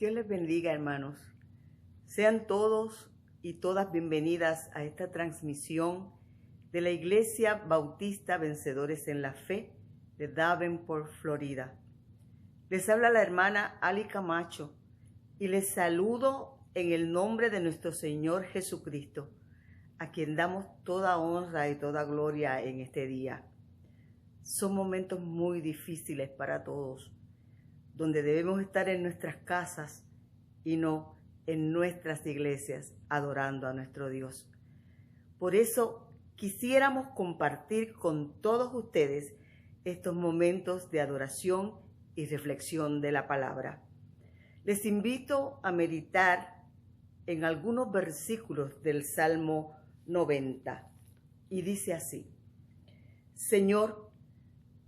Dios les bendiga, hermanos. Sean todos y todas bienvenidas a esta transmisión de la Iglesia Bautista Vencedores en la Fe de Davenport, Florida. Les habla la hermana Ali Camacho y les saludo en el nombre de nuestro Señor Jesucristo, a quien damos toda honra y toda gloria en este día. Son momentos muy difíciles para todos, donde debemos estar en nuestras casas y no en nuestras iglesias adorando a nuestro Dios. Por eso quisiéramos compartir con todos ustedes estos momentos de adoración y reflexión de la palabra. Les invito a meditar en algunos versículos del Salmo 90 y dice así: Señor,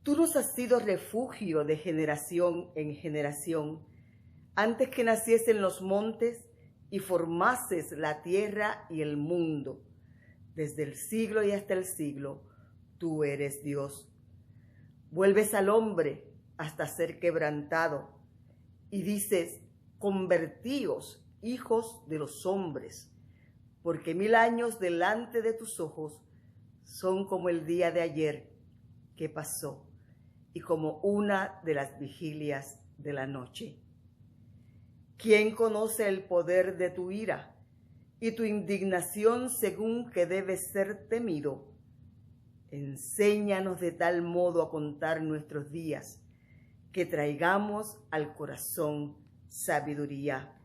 tú nos has sido refugio de generación en generación, antes que naciesen los montes y formases la tierra y el mundo. Desde el siglo y hasta el siglo, tú eres Dios. Vuelves al hombre hasta ser quebrantado, y dices: convertíos, hijos de los hombres, porque 1000 años delante de tus ojos son como el día de ayer que pasó, y como una de las vigilias de la noche. ¿Quién conoce el poder de tu ira y tu indignación según que debe ser temido? Enséñanos de tal modo a contar nuestros días, que traigamos al corazón sabiduría.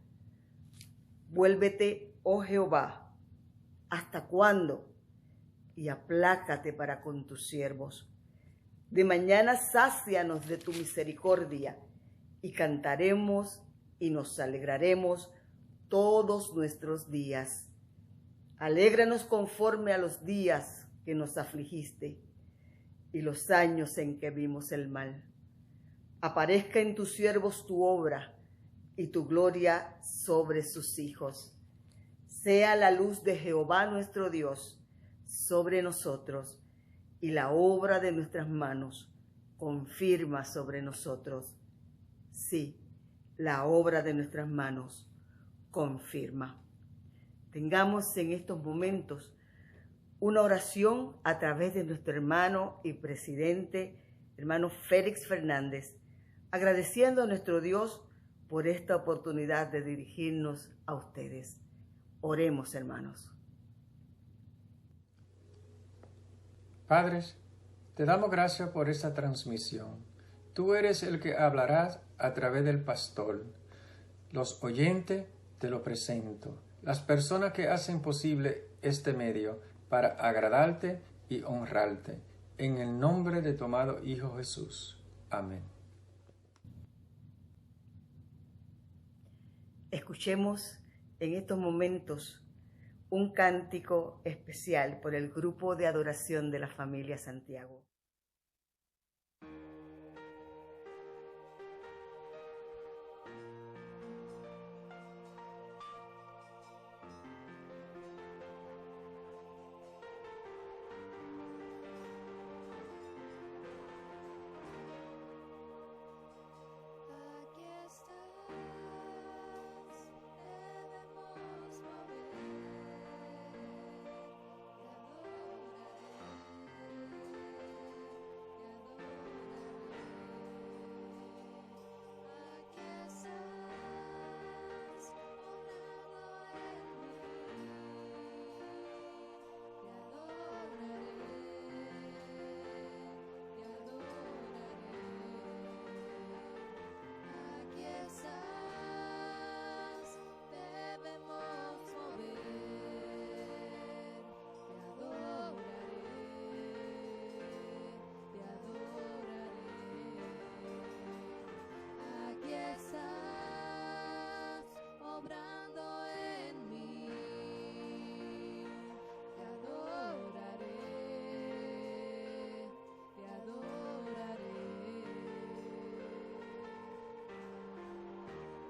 Vuélvete, oh Jehová, ¿hasta cuándo? Y aplácate para con tus siervos. De mañana sácianos de tu misericordia, y cantaremos y nos alegraremos todos nuestros días. Alégranos conforme a los días que nos afligiste y los años en que vimos el mal. Aparezca en tus siervos tu obra y tu gloria sobre sus hijos. Sea la luz de Jehová nuestro Dios sobre nosotros, y la obra de nuestras manos confirma sobre nosotros. Sí, la obra de nuestras manos confirma. Tengamos en estos momentos una oración a través de nuestro hermano y presidente, hermano Félix Fernández, agradeciendo a nuestro Dios por esta oportunidad de dirigirnos a ustedes. Oremos, hermanos. Padres, te damos gracias por esta transmisión. Tú eres el que hablarás a través del pastor. Los oyentes te lo presento. Las personas que hacen posible este medio para agradarte y honrarte. En el nombre de tu amado Hijo Jesús. Amén. Escuchemos en estos momentos un cántico especial por el grupo de adoración de la familia Santiago.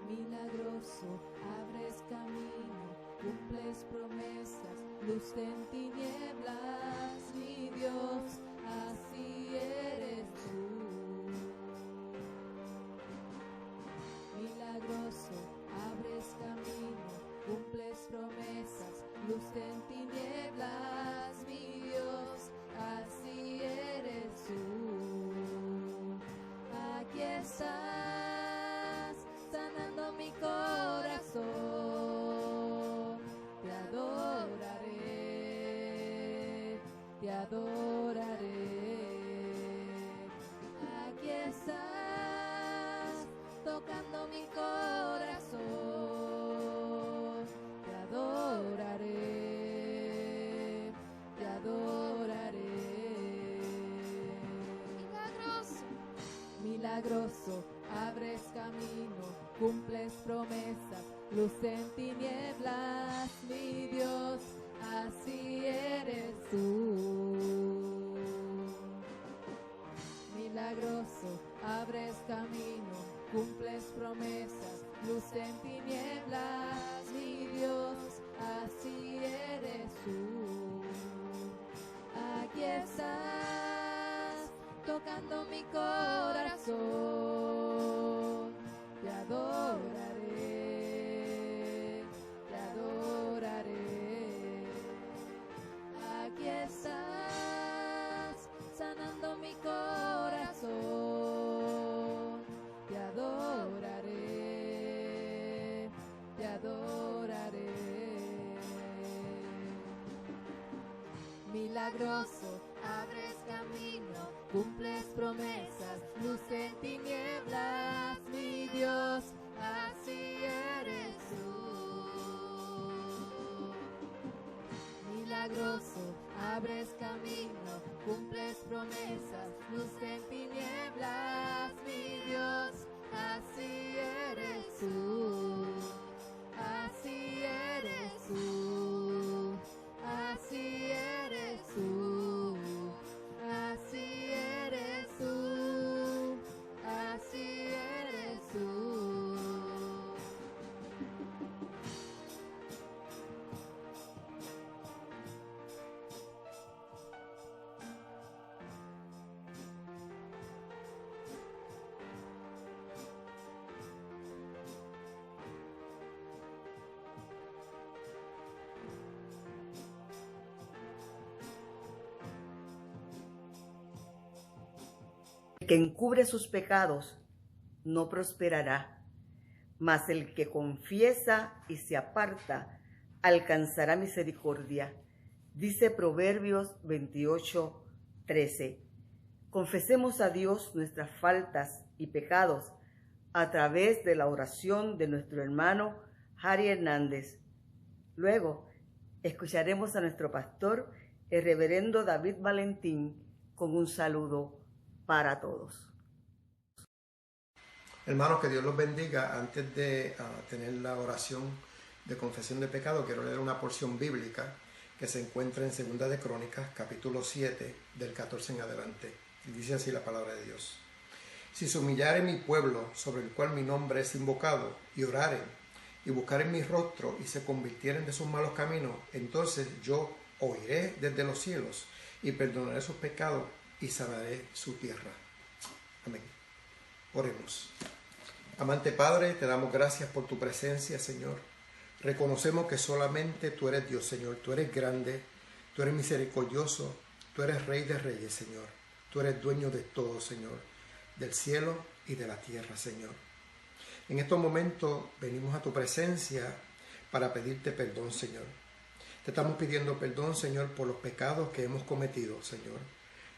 Milagroso, abres camino, cumples promesas, luz en tinieblas, mi Dios, así eres tú. Milagroso, adoraré. Aquí estás, tocando mi corazón. Te adoraré, te adoraré. Milagroso, milagroso, abres camino, cumples promesas, luz en tinieblas, mi Dios, así eres tú. Milagroso, abres camino, cumples promesas, luz en tinieblas, mi Dios, así eres tú. Aquí estás, tocando mi corazón, te adoraré, te adoraré. Aquí estás, sanando mi corazón, te adoraré, te adoraré. Milagroso, abres camino, cumples promesas, luz en tinieblas, mi Dios, así eres tú. Milagroso, abres camino, cumples promesas, luz en tinieblas, mi Dios, así eres tú. Así eres tú. Así eres tú. Así eres tú. Así eres tú. El que encubre sus pecados no prosperará, mas el que confiesa y se aparta alcanzará misericordia. Dice Proverbios 28:13. Confesemos a Dios nuestras faltas y pecados a través de la oración de nuestro hermano Harry Hernández. Luego, escucharemos a nuestro pastor, el reverendo David Valentín, con un saludo para todos. Hermanos, que Dios los bendiga. Antes de tener la oración de confesión de pecado, quiero leer una porción bíblica que se encuentra en 2 de Crónicas, capítulo 7, del 14 en adelante. Y dice así la palabra de Dios. Si se humillare mi pueblo, sobre el cual mi nombre es invocado, y oraren, y buscaren mi rostro, y se convirtieren de sus malos caminos, entonces yo oiré desde los cielos, y perdonaré sus pecados, y sanaré su tierra. Amén. Oremos. Amante Padre, te damos gracias por tu presencia, Señor. Reconocemos que solamente tú eres Dios, Señor. Tú eres grande, tú eres misericordioso, tú eres Rey de Reyes, Señor. Tú eres dueño de todo, Señor, del cielo y de la tierra, Señor. En estos momentos venimos a tu presencia para pedirte perdón, Señor. Te estamos pidiendo perdón, Señor, por los pecados que hemos cometido, Señor.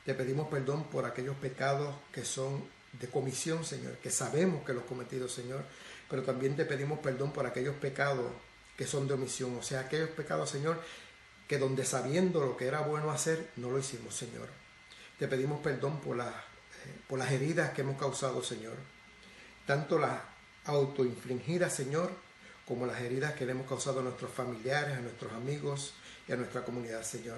Te pedimos perdón por aquellos pecados que son de comisión, Señor, que sabemos que los cometidos, Señor, pero también te pedimos perdón por aquellos pecados que son de omisión, o sea, aquellos pecados, Señor, que donde sabiendo lo que era bueno hacer, no lo hicimos, Señor. Te pedimos perdón por las heridas que hemos causado, Señor, tanto las autoinfligidas, Señor, como las heridas que le hemos causado a nuestros familiares, a nuestros amigos y a nuestra comunidad, Señor.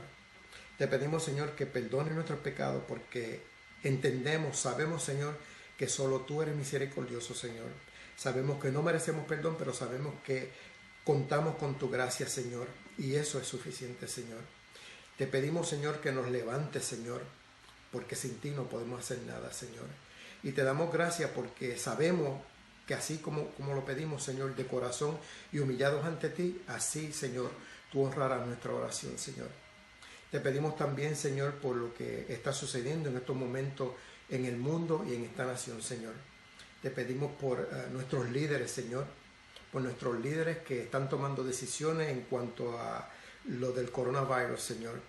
Te pedimos, Señor, que perdones nuestros pecados porque entendemos, sabemos, Señor, que solo tú eres misericordioso, Señor. Sabemos que no merecemos perdón, pero sabemos que contamos con tu gracia, Señor, y eso es suficiente, Señor. Te pedimos, Señor, que nos levantes, Señor, porque sin ti no podemos hacer nada, Señor. Y te damos gracias porque sabemos que así como lo pedimos, Señor, de corazón y humillados ante ti, así, Señor, tú honrarás nuestra oración, Señor. Te pedimos también, Señor, por lo que está sucediendo en estos momentos en el mundo y en esta nación, Señor. Te pedimos por nuestros líderes, Señor, por nuestros líderes que están tomando decisiones en cuanto a lo del coronavirus, Señor.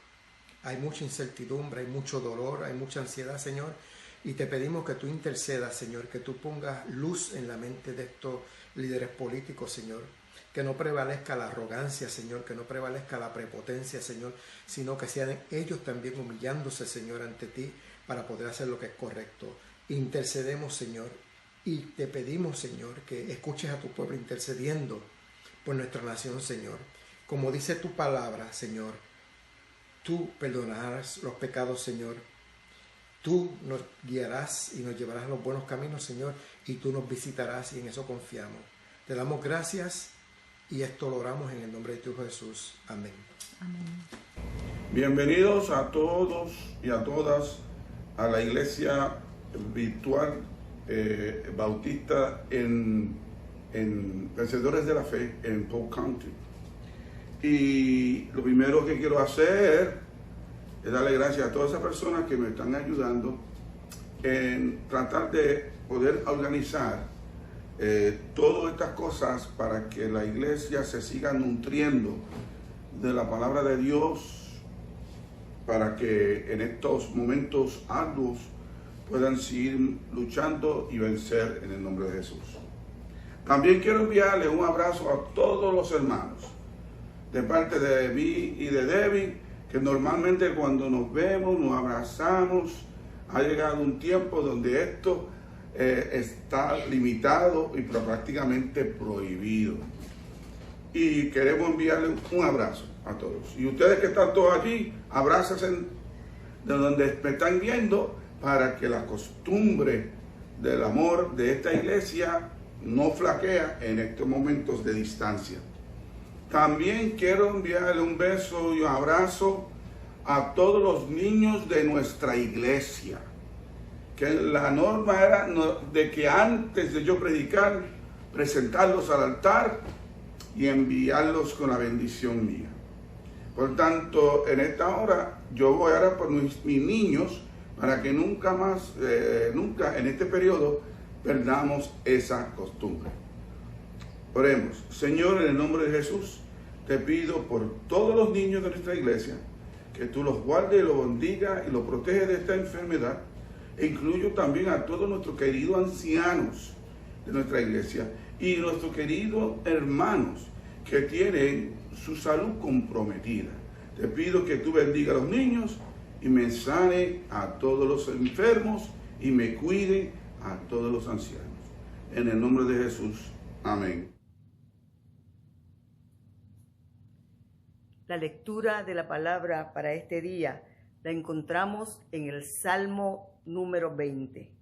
hay mucha incertidumbre, hay mucho dolor, hay mucha ansiedad, Señor. Y te pedimos que tú intercedas, Señor, que tú pongas luz en la mente de estos líderes políticos, Señor. Que no prevalezca la arrogancia, Señor, que no prevalezca la prepotencia, Señor, sino que sean ellos también humillándose, Señor, ante ti para poder hacer lo que es correcto. Intercedemos, Señor, y te pedimos, Señor, que escuches a tu pueblo intercediendo por nuestra nación, Señor. Como dice tu palabra, Señor, tú perdonarás los pecados, Señor. Tú nos guiarás y nos llevarás a los buenos caminos, Señor, y tú nos visitarás y en eso confiamos. Te damos gracias y esto lo oramos en el nombre de tu Hijo Jesús. Amén. Amén. Bienvenidos a todos y a todas a la iglesia virtual bautista en Vencedores de la Fe en Polk County. Y lo primero que quiero hacer es darle gracias a todas esas personas que me están ayudando en tratar de poder organizar todas estas cosas para que la iglesia se siga nutriendo de la palabra de Dios, para que en estos momentos arduos puedan seguir luchando y vencer en el nombre de Jesús. También quiero enviarle un abrazo a todos los hermanos de parte de mí y de Debbie, que normalmente cuando nos vemos, nos abrazamos. Ha llegado un tiempo donde esto está limitado y prácticamente prohibido. Y queremos enviarle un abrazo a todos. Y ustedes que están todos allí, abrácense de donde me están viendo para que la costumbre del amor de esta iglesia no flaquea en estos momentos de distancia. También quiero enviarle un beso y un abrazo a todos los niños de nuestra iglesia. Que la norma era de que antes de yo predicar, presentarlos al altar y enviarlos con la bendición mía. Por tanto, en esta hora, yo voy a orar por mis niños para que nunca más, nunca en este periodo, perdamos esa costumbre. Oremos. Señor, en el nombre de Jesús, te pido por todos los niños de nuestra iglesia, que tú los guardes y los bendigas y los proteges de esta enfermedad. E incluyo también a todos nuestros queridos ancianos de nuestra iglesia y nuestros queridos hermanos que tienen su salud comprometida. Te pido que tú bendiga a los niños y me sane a todos los enfermos y me cuide a todos los ancianos. En el nombre de Jesús. Amén. La lectura de la palabra para este día la encontramos en el Salmo número 20.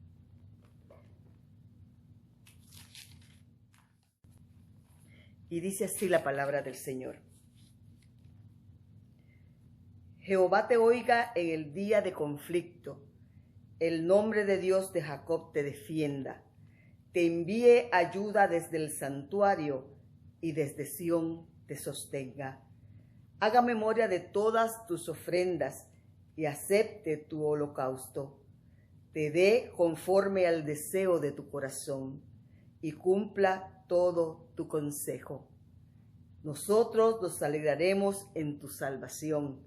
Y dice así la palabra del Señor. Jehová te oiga en el día de conflicto. El nombre de Dios de Jacob te defienda. Te envíe ayuda desde el santuario y desde Sión te sostenga. Haga memoria de todas tus ofrendas y acepte tu holocausto. Te dé conforme al deseo de tu corazón y cumpla todo tu consejo. Nosotros nos alegraremos en tu salvación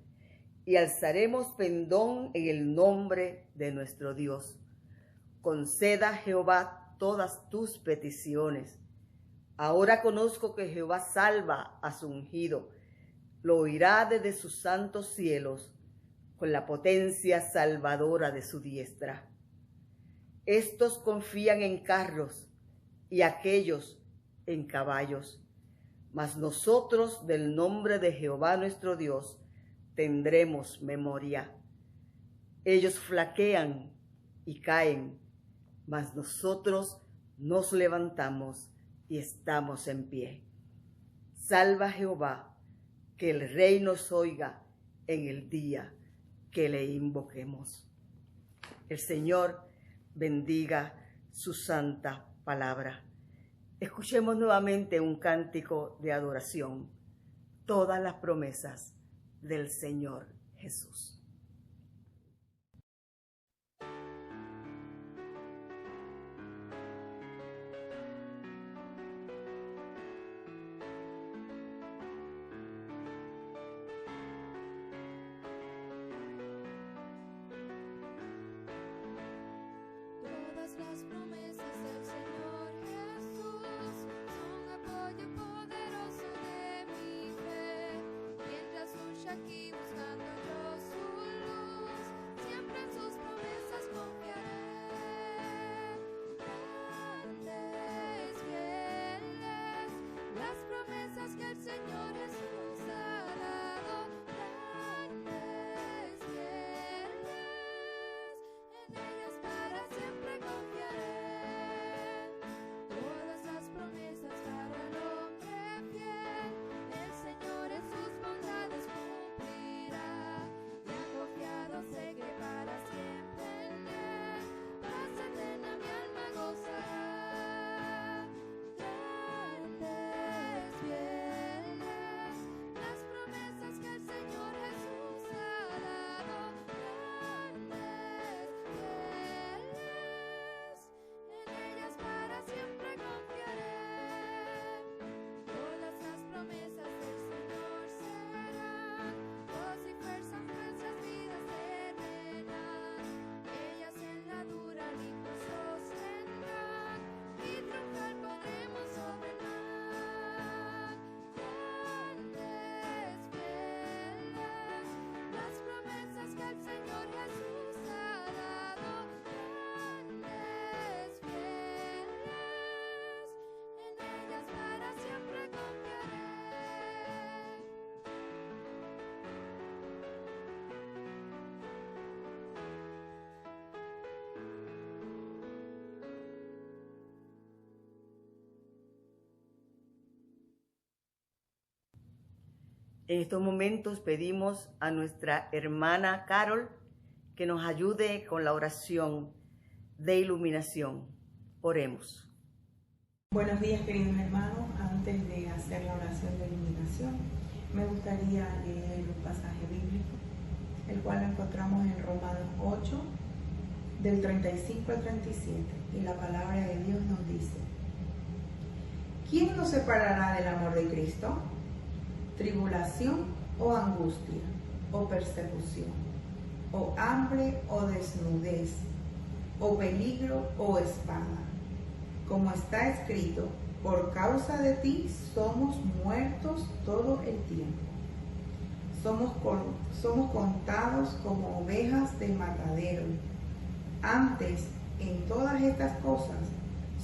y alzaremos pendón en el nombre de nuestro Dios. Conceda Jehová todas tus peticiones. Ahora conozco que Jehová salva a su ungido. Lo oirá desde sus santos cielos con la potencia salvadora de su diestra. Estos confían en carros y aquellos en caballos, mas nosotros del nombre de Jehová nuestro Dios tendremos memoria. Ellos flaquean y caen, mas nosotros nos levantamos y estamos en pie. Salva Jehová, que el Rey nos oiga en el día que le invoquemos. El Señor bendiga su santa palabra. Escuchemos nuevamente un cántico de adoración. Todas las promesas del Señor Jesús. En estos momentos pedimos a nuestra hermana Carol que nos ayude con la oración de iluminación. Oremos. Buenos días, queridos hermanos. Antes de hacer la oración de iluminación, me gustaría leer un pasaje bíblico, el cual lo encontramos en Romanos 8, del 35 al 37. Y la palabra de Dios nos dice: ¿quién nos separará del amor de Cristo? ¿Tribulación o angustia, o persecución, o hambre o desnudez, o peligro o espada? Como está escrito, por causa de ti somos muertos todo el tiempo. Somos contados como ovejas de matadero. Antes, en todas estas cosas,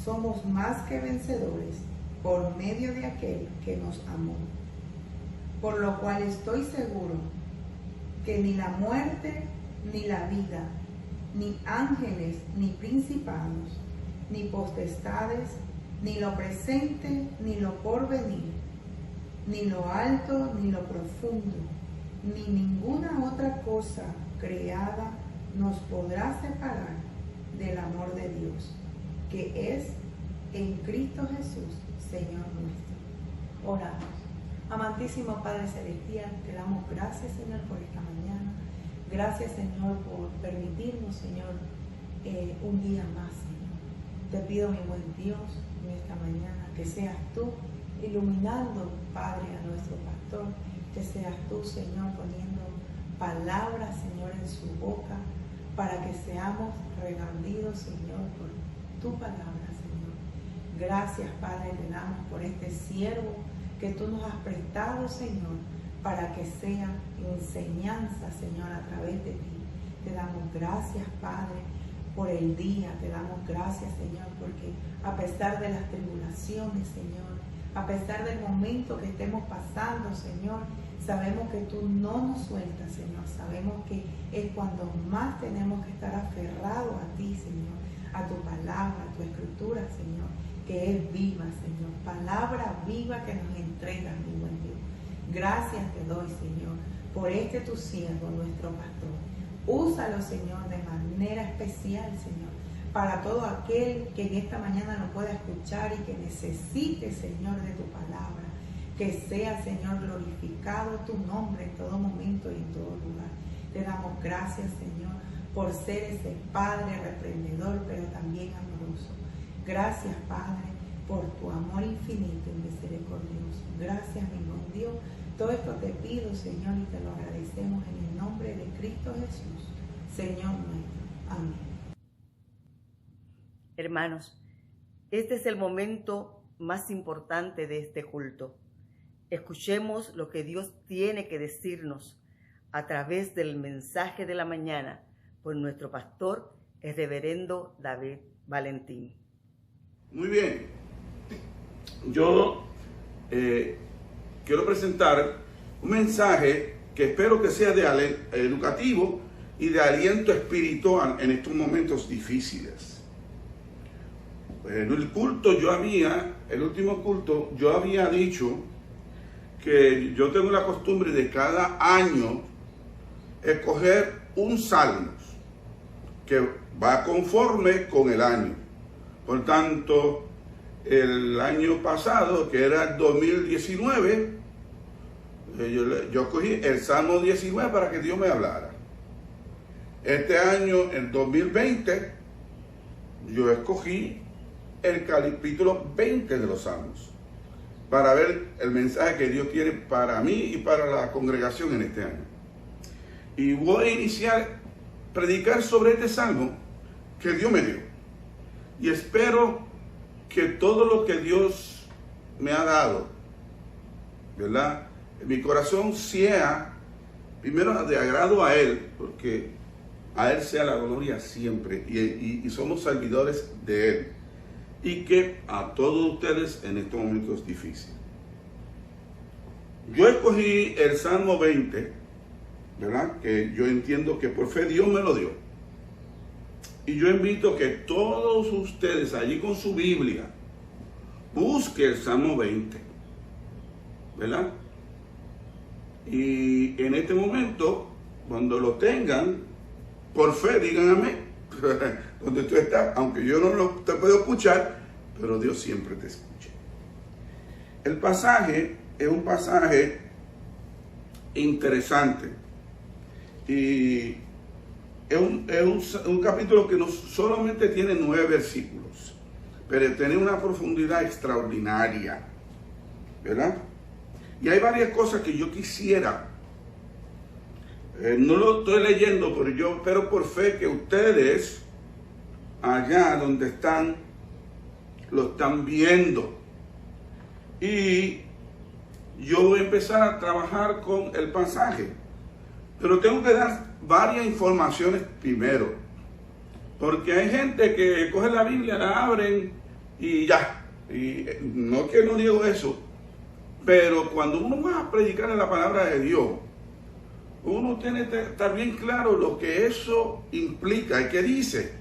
somos más que vencedores por medio de aquel que nos amó. Por lo cual estoy seguro que ni la muerte, ni la vida, ni ángeles, ni principados, ni potestades, ni lo presente, ni lo porvenir, ni lo alto, ni lo profundo, ni ninguna otra cosa creada nos podrá separar del amor de Dios, que es en Cristo Jesús, Señor nuestro. Oramos. Amantísimo Padre Celestial, te damos gracias, Señor, por esta mañana. Gracias, Señor, por permitirnos, Señor, un día más, Señor. Te pido, mi buen Dios, en esta mañana, que seas tú iluminando, Padre, a nuestro pastor, que seas tú, Señor, poniendo palabras, Señor, en su boca, para que seamos redarguidos, Señor, por tu palabra, Señor. Gracias, Padre, te damos por este siervo que tú nos has prestado, Señor, para que sea enseñanza, Señor, a través de ti. Te damos gracias, Padre, por el día. Te damos gracias, Señor, porque a pesar de las tribulaciones, Señor, a pesar del momento que estemos pasando, Señor, sabemos que tú no nos sueltas, Señor. Sabemos que es cuando más tenemos que estar aferrados a ti, Señor, a tu palabra, a tu escritura, Señor, que es viva, Señor. Palabra viva que nos entregas, mi buen Dios. Gracias te doy, Señor, por este tu siervo, nuestro pastor. Úsalo, Señor, de manera especial, Señor, para todo aquel que en esta mañana no pueda escuchar y que necesite, Señor, de tu palabra. Que sea, Señor, glorificado tu nombre en todo momento y en todo lugar. Te damos gracias, Señor, por ser ese Padre reprendedor, pero también amoroso. Gracias, Padre, por tu amor infinito y misericordioso. Gracias, mi buen Dios. Todo esto te pido, Señor, y te lo agradecemos en el nombre de Cristo Jesús, Señor nuestro. Amén. Hermanos, este es el momento más importante de este culto. Escuchemos lo que Dios tiene que decirnos a través del mensaje de la mañana por nuestro pastor, el reverendo David Valentín. Muy bien. Yo quiero presentar un mensaje que espero que sea de educativo y de aliento espiritual en estos momentos difíciles. En el último culto, yo había dicho que yo tengo la costumbre de cada año escoger un salmo que va conforme con el año. Por tanto, el año pasado, que era el 2019, yo escogí el Salmo 19 para que Dios me hablara. Este año, el 2020, yo escogí el capítulo 20 de los Salmos para ver el mensaje que Dios tiene para mí y para la congregación en este año. Y voy a iniciar a predicar sobre este Salmo que Dios me dio. Y espero que todo lo que Dios me ha dado, ¿verdad?, en mi corazón sea primero de agrado a Él, porque a Él sea la gloria siempre y somos servidores de Él. Y que a todos ustedes en estos momentos difíciles. Yo escogí el Salmo 20, ¿verdad?, que yo entiendo que por fe Dios me lo dio. Y yo invito que todos ustedes allí con su Biblia busquen el Salmo 20, ¿verdad? Y en este momento, cuando lo tengan, por fe, digan amén. Donde tú estás, aunque yo no te puedo escuchar, pero Dios siempre te escucha. El pasaje es un pasaje interesante. Y es un capítulo que no solamente tiene 9 versículos, pero tiene una profundidad extraordinaria, ¿verdad? Y hay varias cosas que yo quisiera, no lo estoy leyendo, pero yo espero por fe que ustedes, allá donde están, lo están viendo. Y yo voy a empezar a trabajar con el pasaje, pero tengo que dar varias informaciones primero, porque hay gente que coge la Biblia, la abren y ya, y no que no digo eso, pero cuando uno va a predicar la palabra de Dios, uno tiene que estar bien claro lo que eso implica y qué dice,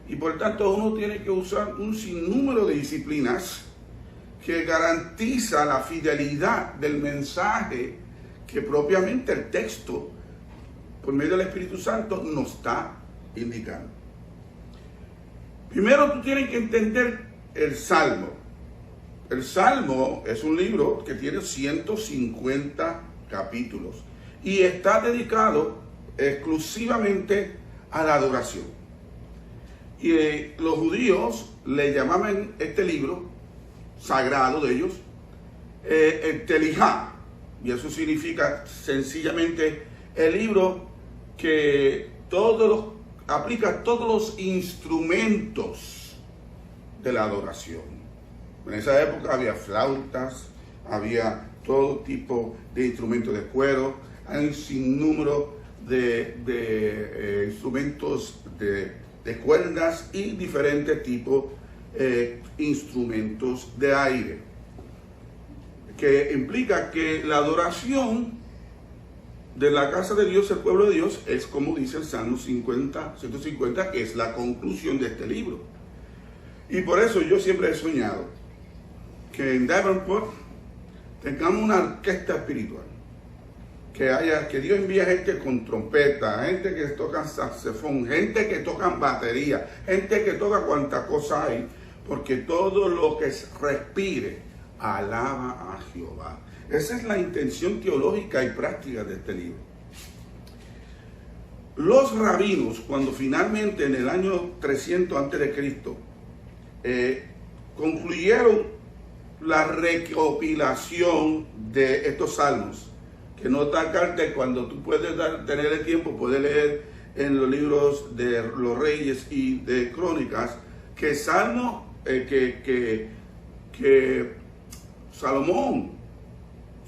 y por tanto uno tiene que usar un sinnúmero de disciplinas que garantiza la fidelidad del mensaje que propiamente el texto, por medio del Espíritu Santo, nos está indicando. Primero tú tienes que entender el Salmo. El Salmo es un libro que tiene 150 capítulos y está dedicado exclusivamente a la adoración. Y los judíos le llamaban este libro sagrado de ellos el Telijá, y eso significa sencillamente el libro que aplica todos los instrumentos de la adoración. En esa época había flautas, había todo tipo de instrumentos de cuero, hay un sinnúmero de instrumentos de cuerdas y diferentes tipos de instrumentos de aire, que implica que la adoración de la casa de Dios, el pueblo de Dios, es como dice el Salmo 150, que es la conclusión de este libro. Y por eso yo siempre he soñado que en Davenport tengamos una orquesta espiritual, que Dios envíe gente con trompeta, gente que toca saxofón, gente que toca batería, gente que toca cuanta cosa hay, porque todo lo que respire alaba a Jehová. Esa es la intención teológica y práctica de este libro. Los rabinos, cuando finalmente en el año 300 a.C., concluyeron la recopilación de estos salmos, que no está carta, cuando tú puedes tener el tiempo, puedes leer en los libros de los Reyes y de Crónicas, que Salmo, que Salomón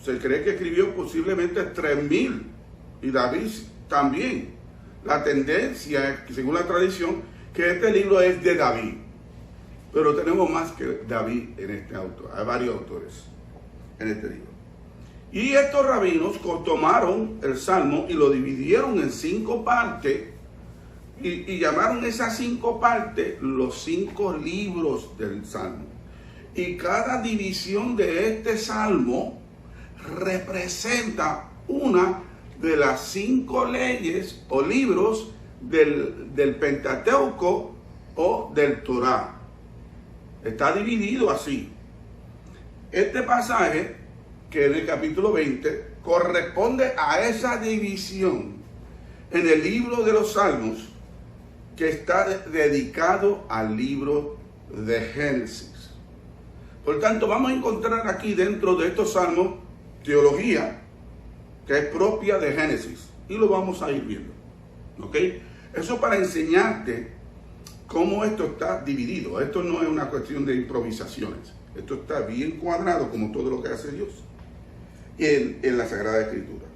se cree que escribió posiblemente 3.000, y David también. La tendencia, según la tradición, que este libro es de David, pero tenemos más que David en este autor. Hay varios autores en este libro. Y estos rabinos tomaron el Salmo y lo dividieron en 5 partes y llamaron esas 5 partes los 5 libros del Salmo. Y cada división de este Salmo representa una de las 5 leyes o libros del Pentateuco o del Torá. Está dividido así. Este pasaje, que en el capítulo 20, corresponde a esa división en el libro de los Salmos, que está dedicado al libro de Génesis. Por tanto, vamos a encontrar aquí dentro de estos salmos teología que es propia de Génesis, y lo vamos a ir viendo. ¿Ok? Eso para enseñarte cómo esto está dividido. Esto no es una cuestión de improvisaciones. Esto está bien cuadrado, como todo lo que hace Dios en la Sagrada Escritura.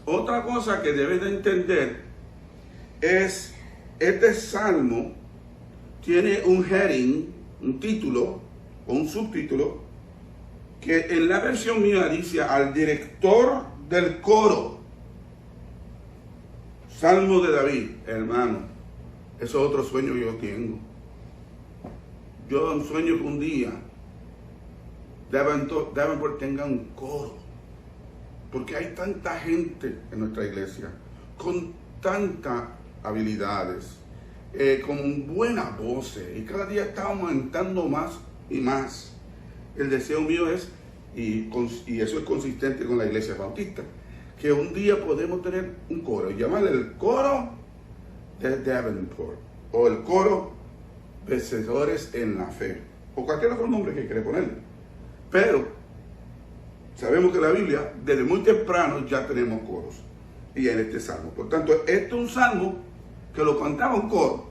Otra cosa que debes de entender es, este salmo tiene un heading, un título o un subtítulo, que en la versión mía dice al director del coro. Salmo de David, hermano. Eso es otro sueño que yo tengo. Yo sueño que un día Davenport tenga un coro porque hay tanta gente en nuestra iglesia con tantas habilidades, con buenas voces, y cada día está aumentando más y más. El deseo mío es, y eso es consistente con la iglesia bautista, que un día podemos tener un coro, y llamarle el coro de Davenport, o el coro Vencedores en la Fe, o cualquier otro nombre que quiera ponerle. Pero sabemos que la Biblia, desde muy temprano ya tenemos coros, y en este salmo. Por tanto, este es un salmo que lo cantaba un coro,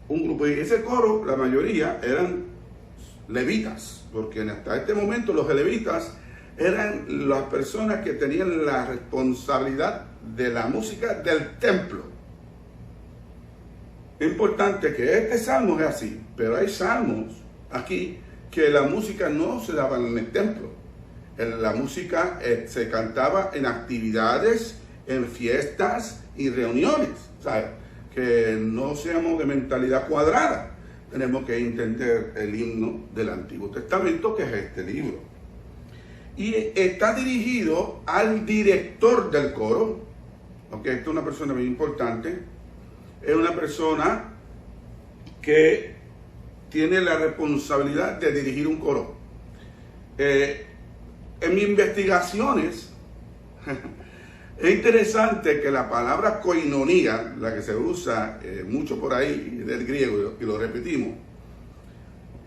un grupo, y ese coro, la mayoría eran levitas, porque hasta este momento los levitas eran las personas que tenían la responsabilidad de la música del templo. Es importante que este salmo es así, pero hay salmos aquí que la música no se daba en el templo. La música se cantaba en actividades, en fiestas y reuniones. ¿Sabes? Que no seamos de mentalidad cuadrada. Tenemos que entender el himno del Antiguo Testamento, que es este libro. Y está dirigido al director del coro. Okay, esta es una persona muy importante. Es una persona que tiene la responsabilidad de dirigir un coro. En mis investigaciones, es interesante que la palabra koinonía, la que se usa mucho por ahí, del griego, y lo repetimos,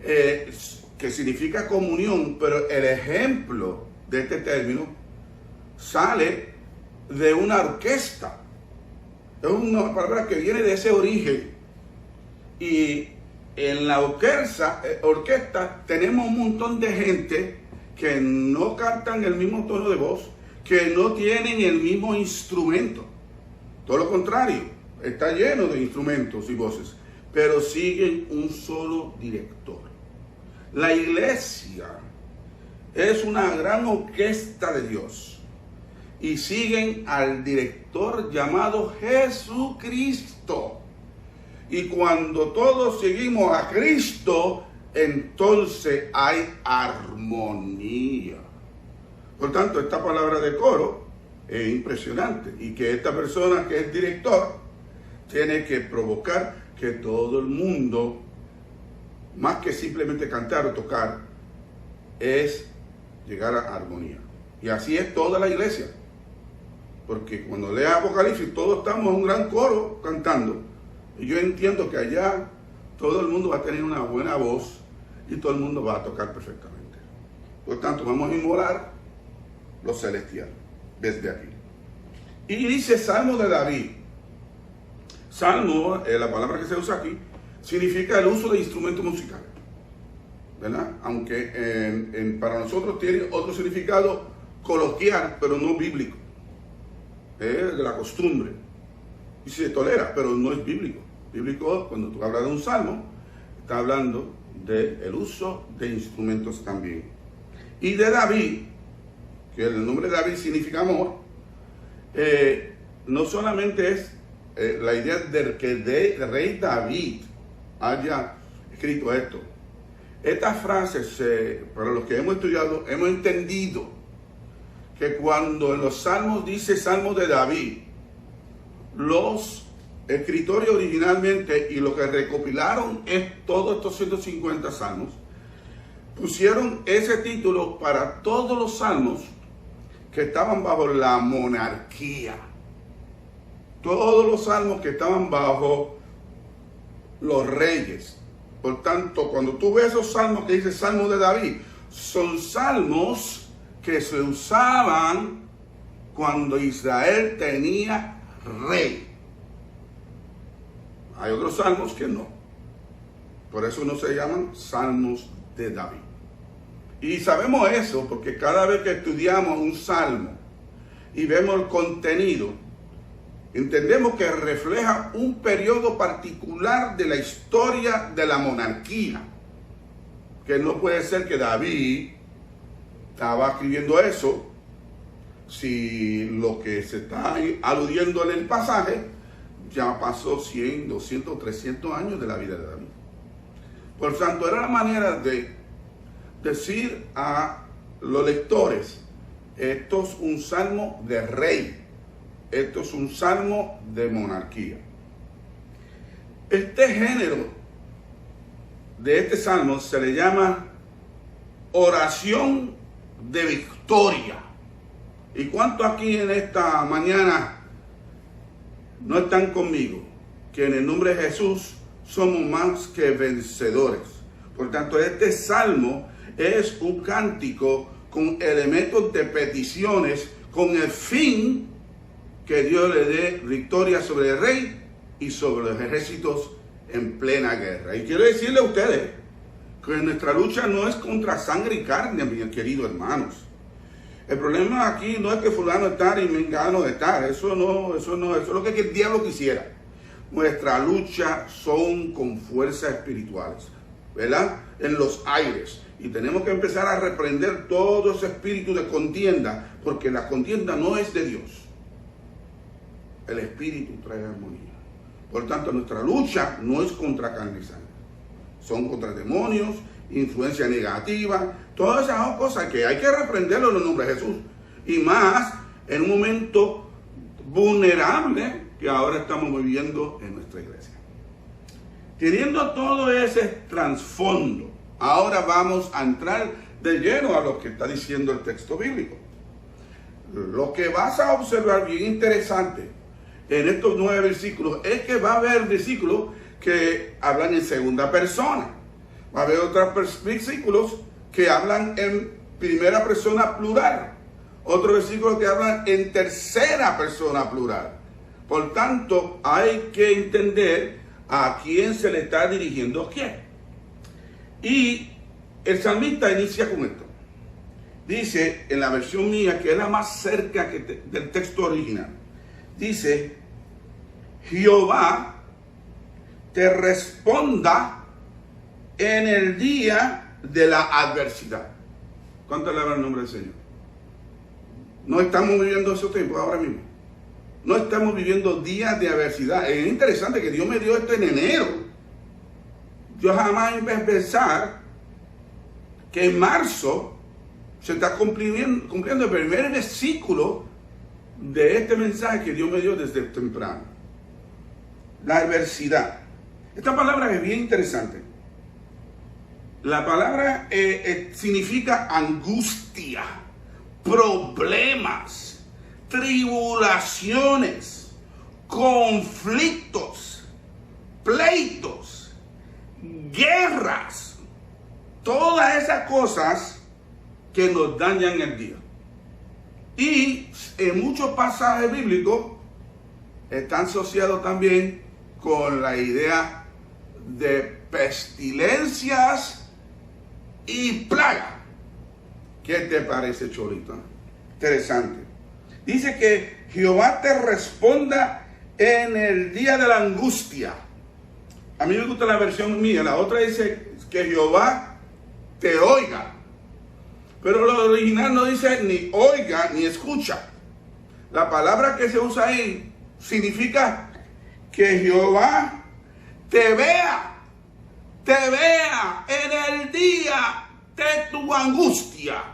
que significa comunión, pero el ejemplo de este término sale de una orquesta. Es una palabra que viene de ese origen. Y en la orquesta tenemos un montón de gente que no cantan el mismo tono de voz, que no tienen el mismo instrumento. Todo lo contrario, está lleno de instrumentos y voces, pero siguen un solo director. La iglesia es una gran orquesta de Dios y siguen al director llamado Jesucristo. Y cuando todos seguimos a Cristo, entonces hay armonía. Por tanto, esta palabra de coro es impresionante, y que esta persona que es director tiene que provocar que todo el mundo, más que simplemente cantar o tocar, es llegar a armonía. Y así es toda la iglesia, porque cuando lea Apocalipsis todos estamos en un gran coro cantando, y yo entiendo que allá todo el mundo va a tener una buena voz y todo el mundo va a tocar perfectamente. Por tanto, vamos a inmolar lo celestial desde aquí. Y dice Salmo de David. Salmo, la palabra que se usa aquí, significa el uso de instrumentos musicales, ¿verdad? Aunque para nosotros tiene otro significado coloquial, pero no bíblico. Es de la costumbre. Y se tolera, pero no es bíblico. Bíblico, cuando tú hablas de un salmo, está hablando del uso de instrumentos también. Y de David, que el nombre de David significa amor, no solamente es la idea de que el rey David haya escrito esto. Estas frases, para los que hemos estudiado, hemos entendido que cuando en los salmos dice Salmo de David, los escritores originalmente y lo que recopilaron es todos estos 150 salmos, pusieron ese título para todos los salmos que estaban bajo la monarquía. Todos los salmos que estaban bajo los reyes. Por tanto, cuando tú ves esos salmos que dice Salmo de David, son salmos que se usaban cuando Israel tenía rey. Hay otros salmos que no. Por eso no se llaman salmos de David. Y sabemos eso porque cada vez que estudiamos un salmo y vemos el contenido, entendemos que refleja un periodo particular de la historia de la monarquía. Que no puede ser que David estaba escribiendo eso si lo que se está aludiendo en el pasaje ya pasó 100, 200, 300 años de la vida de David. Por tanto, era la manera de decir a los lectores Esto es un salmo de rey. Esto es un salmo de monarquía. Este género de este salmo se le llama oración de victoria. ¿Y cuántos aquí en esta mañana no están conmigo? Que en el nombre de Jesús somos más que vencedores. Por tanto, este salmo es un cántico con elementos de peticiones, con el fin que Dios le dé victoria sobre el rey y sobre los ejércitos en plena guerra. Y quiero decirle a ustedes que nuestra lucha no es contra sangre y carne, mis queridos hermanos. El problema aquí no es que fulano está y mengano está. Eso es lo que el diablo quisiera. Nuestra lucha son con fuerzas espirituales, ¿verdad? En los aires. Y tenemos que empezar a reprender todo ese espíritu de contienda, porque la contienda no es de Dios. El espíritu trae armonía. Por tanto, nuestra lucha no es contra carne y sangre. Son contra demonios, influencia negativa, todas esas cosas que hay que reprenderlo en el nombre de Jesús. Y más en un momento vulnerable que ahora estamos viviendo en nuestra iglesia. Teniendo todo ese trasfondo, ahora vamos a entrar de lleno a lo que está diciendo el texto bíblico. Lo que vas a observar bien interesante en estos 9 versículos es que va a haber versículos que hablan en segunda persona. Va a haber otros versículos que hablan en primera persona plural. Otros versículos que hablan en tercera persona plural. Por tanto, hay que entender a quién se le está dirigiendo quién. Y el salmista inicia con esto. Dice, en la versión mía, que es la más cerca del texto original, dice, Jehová te responda en el día de la adversidad. ¿Cuánto alaba el nombre del Señor? No estamos viviendo esos tiempos ahora mismo. No estamos viviendo días de adversidad. Es interesante que Dios me dio esto en enero. Yo jamás iba a pensar que en marzo se está cumpliendo el primer versículo de este mensaje que Dios me dio desde temprano. La adversidad. Esta palabra es bien interesante. La palabra significa angustia, problemas, tribulaciones, conflictos, pleitos, guerras, todas esas cosas que nos dañan el día. Y en muchos pasajes bíblicos están asociados también con la idea de pestilencias y plaga. ¿Qué te parece, Cholita? Interesante. Dice que Jehová te responda en el día de la angustia. A mí me gusta la versión mía. La otra dice que Jehová te oiga. Pero lo original no dice ni oiga ni escucha. La palabra que se usa ahí significa que Jehová te vea en el día de tu angustia.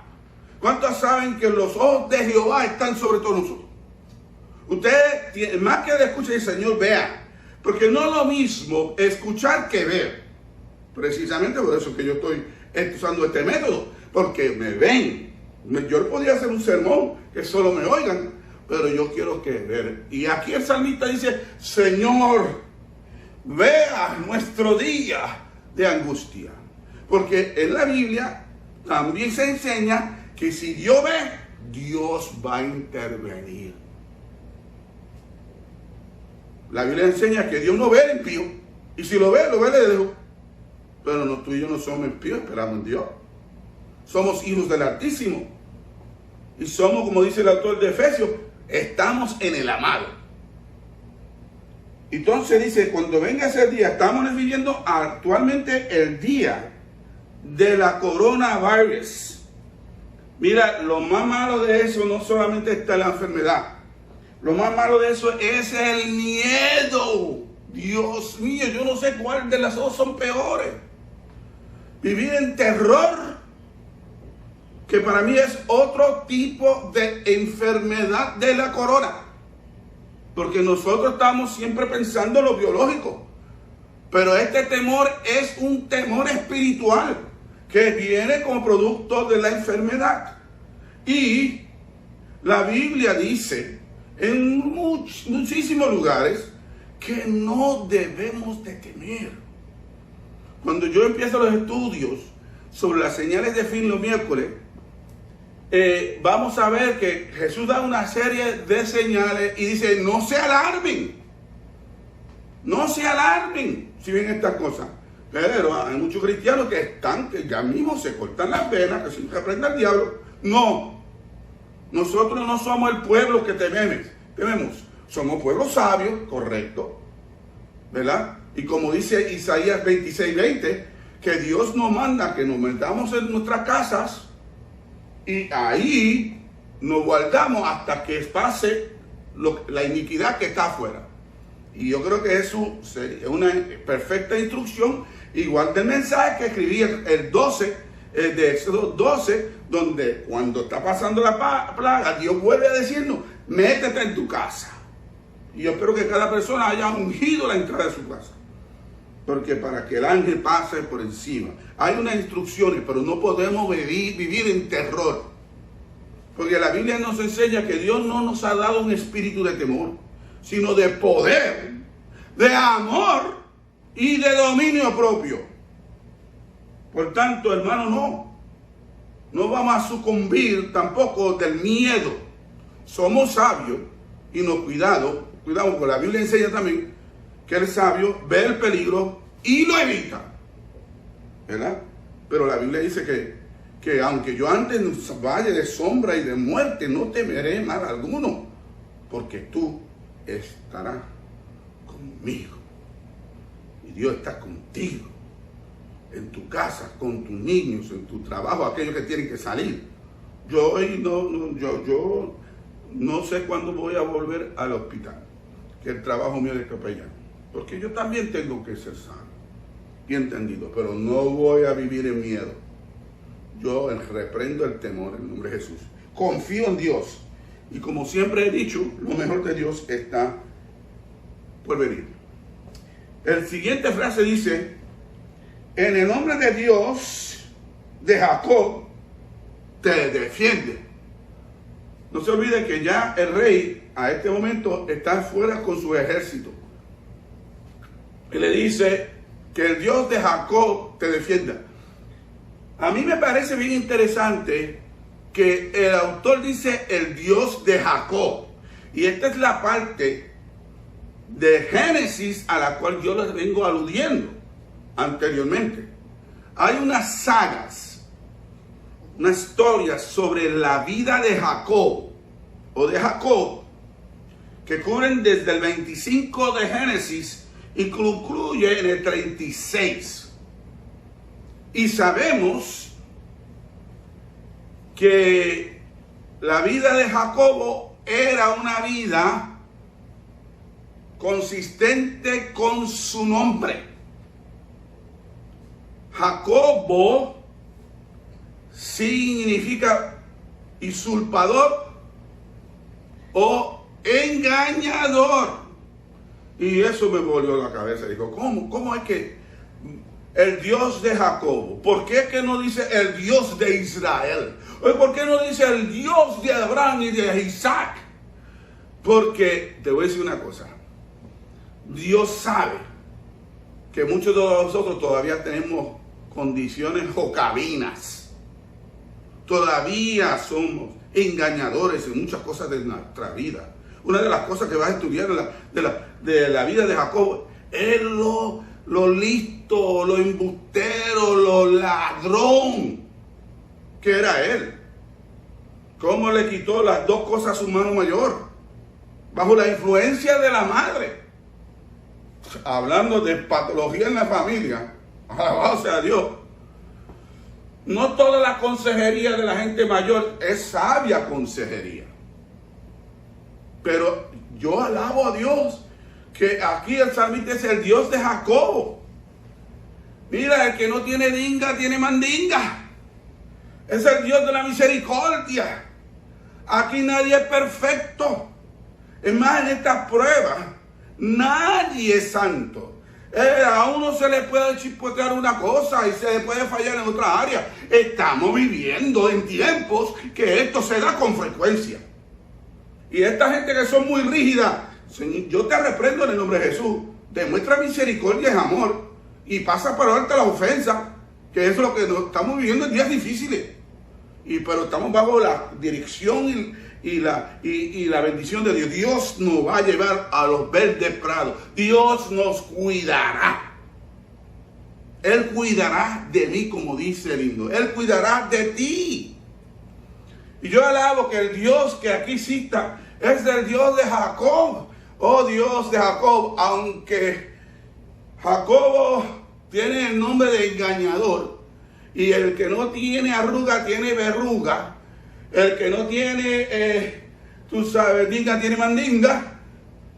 ¿Cuántos saben que los ojos de Jehová están sobre todos nosotros? Usted, más que de escuchar, el Señor vea. Porque no es lo mismo escuchar que ver. Precisamente por eso que yo estoy usando este método. Porque me ven. Yo podría hacer un sermón que solo me oigan, pero yo quiero que ver. Y aquí el salmista dice, Señor, vea nuestro día de angustia. Porque en la Biblia también se enseña que si Dios ve, Dios va a intervenir. La Biblia enseña que Dios no ve al impío. Y si lo ve de lejos. Pero no, tú y yo no somos impíos, esperamos en Dios. Somos hijos del Altísimo. Y somos, como dice el autor de Efesios, estamos en el amado. Entonces dice, cuando venga ese día, estamos viviendo actualmente el día de la coronavirus. Mira, lo más malo de eso no solamente está la enfermedad. Lo más malo de eso es el miedo. Dios mío, yo no sé cuál de las dos son peores. Vivir en terror que para mí es otro tipo de enfermedad de la corona. Porque nosotros estamos siempre pensando en lo biológico. Pero este temor es un temor espiritual que viene como producto de la enfermedad. Y la Biblia dice en muchísimos lugares que no debemos de temer. Cuando yo empiezo los estudios sobre las señales de fin los miércoles, vamos a ver que Jesús da una serie de señales y dice, no se alarmen. No se alarmen si ven estas cosas. Pero hay muchos cristianos que ya mismo se cortan las venas, que se reprenda el diablo. No. Nosotros no somos el pueblo que tememos. Somos pueblo sabio, correcto, ¿verdad? Y como dice Isaías 26:20, que Dios nos manda que nos metamos en nuestras casas y ahí nos guardamos hasta que pase la iniquidad que está afuera. Y yo creo que eso es una perfecta instrucción, igual del mensaje que escribí el 12, de Éxodo 12, donde cuando está pasando la plaga, Dios vuelve a decirnos, métete en tu casa. Y yo espero que cada persona haya ungido la entrada de su casa. Porque para que el ángel pase por encima. Hay unas instrucciones, pero no podemos vivir en terror. Porque la Biblia nos enseña que Dios no nos ha dado un espíritu de temor, sino de poder, de amor y de dominio propio. Por tanto, hermano, no vamos a sucumbir tampoco del miedo. Somos sabios y nos cuidamos, porque la Biblia enseña también que el sabio ve el peligro y lo evita, ¿verdad? Pero la Biblia dice que aunque yo ande en un valle de sombra y de muerte, no temeré mal alguno, porque tú estarás conmigo. Y Dios está contigo, en tu casa, con tus niños, en tu trabajo, aquellos que tienen que salir. Yo no sé cuándo voy a volver al hospital, que el trabajo mío es capellán, porque yo también tengo que ser sano y entendido, pero no voy a vivir en miedo. Yo reprendo el temor en el nombre de Jesús. Confío en Dios. Y como siempre he dicho, lo mejor de Dios está por venir. El siguiente frase dice, en el nombre de Dios de Jacob te defiende. No se olvide que ya el rey a este momento está fuera con su ejército. Y le dice que el Dios de Jacob te defienda. A mí me parece bien interesante que el autor dice el Dios de Jacob. Y esta es la parte de Génesis a la cual yo les vengo aludiendo anteriormente. Hay unas sagas, unas historias sobre la vida de Jacob que cubren desde el 25 de Génesis y concluye en el 36. Y sabemos que la vida de Jacobo era una vida consistente con su nombre. Jacobo significa usurpador o engañador. Y eso me volvió la cabeza. Digo, ¿cómo es que el Dios de Jacobo? ¿Por qué que no dice el Dios de Israel? ¿Por qué no dice el Dios de Abraham y de Isaac? Porque te voy a decir una cosa. Dios sabe que muchos de nosotros todavía tenemos condiciones jocabinas. Todavía somos engañadores en muchas cosas de nuestra vida. Una de las cosas que vas a estudiar de la vida de Jacobo es lo listo, lo embustero, lo ladrón que era él. Cómo le quitó las dos cosas a su hermano mayor bajo la influencia de la madre. Hablando de patología en la familia, alabado sea Dios. No toda la consejería de la gente mayor es sabia consejería. Pero yo alabo a Dios que aquí el salmista es el Dios de Jacobo. Mira, el que no tiene dinga, tiene mandinga. Es el Dios de la misericordia. Aquí nadie es perfecto. Es más, en estas pruebas, nadie es santo. A uno se le puede chispotear una cosa y se le puede fallar en otra área. Estamos viviendo en tiempos que esto se da con frecuencia. Y esta gente que son muy rígidas, Señor, yo te reprendo en el nombre de Jesús. Demuestra misericordia y amor y pasa por alto la ofensa, que es lo que estamos viviendo en días difíciles. Pero estamos bajo la dirección y la bendición de Dios. Dios nos va a llevar a los verdes prados. Dios nos cuidará. Él cuidará de mí, como dice el himno. Él cuidará de ti. Y yo alabo que el Dios que aquí cita es el Dios de Jacob. Oh Dios de Jacob, aunque Jacobo tiene el nombre de engañador, y el que no tiene arruga tiene verruga, el que no tiene, tú sabes, dinga tiene mandinga,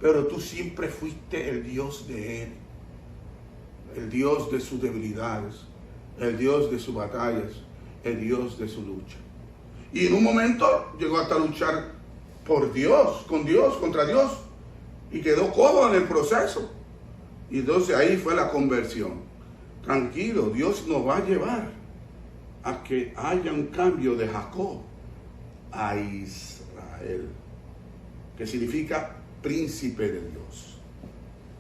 pero tú siempre fuiste el Dios de él, el Dios de sus debilidades, el Dios de sus batallas, el Dios de su lucha. Y en un momento llegó hasta luchar por Dios, contra Dios, y quedó cojo en el proceso. Y entonces ahí fue la conversión. Tranquilo, Dios nos va a llevar a que haya un cambio de Jacob a Israel, que significa príncipe de Dios.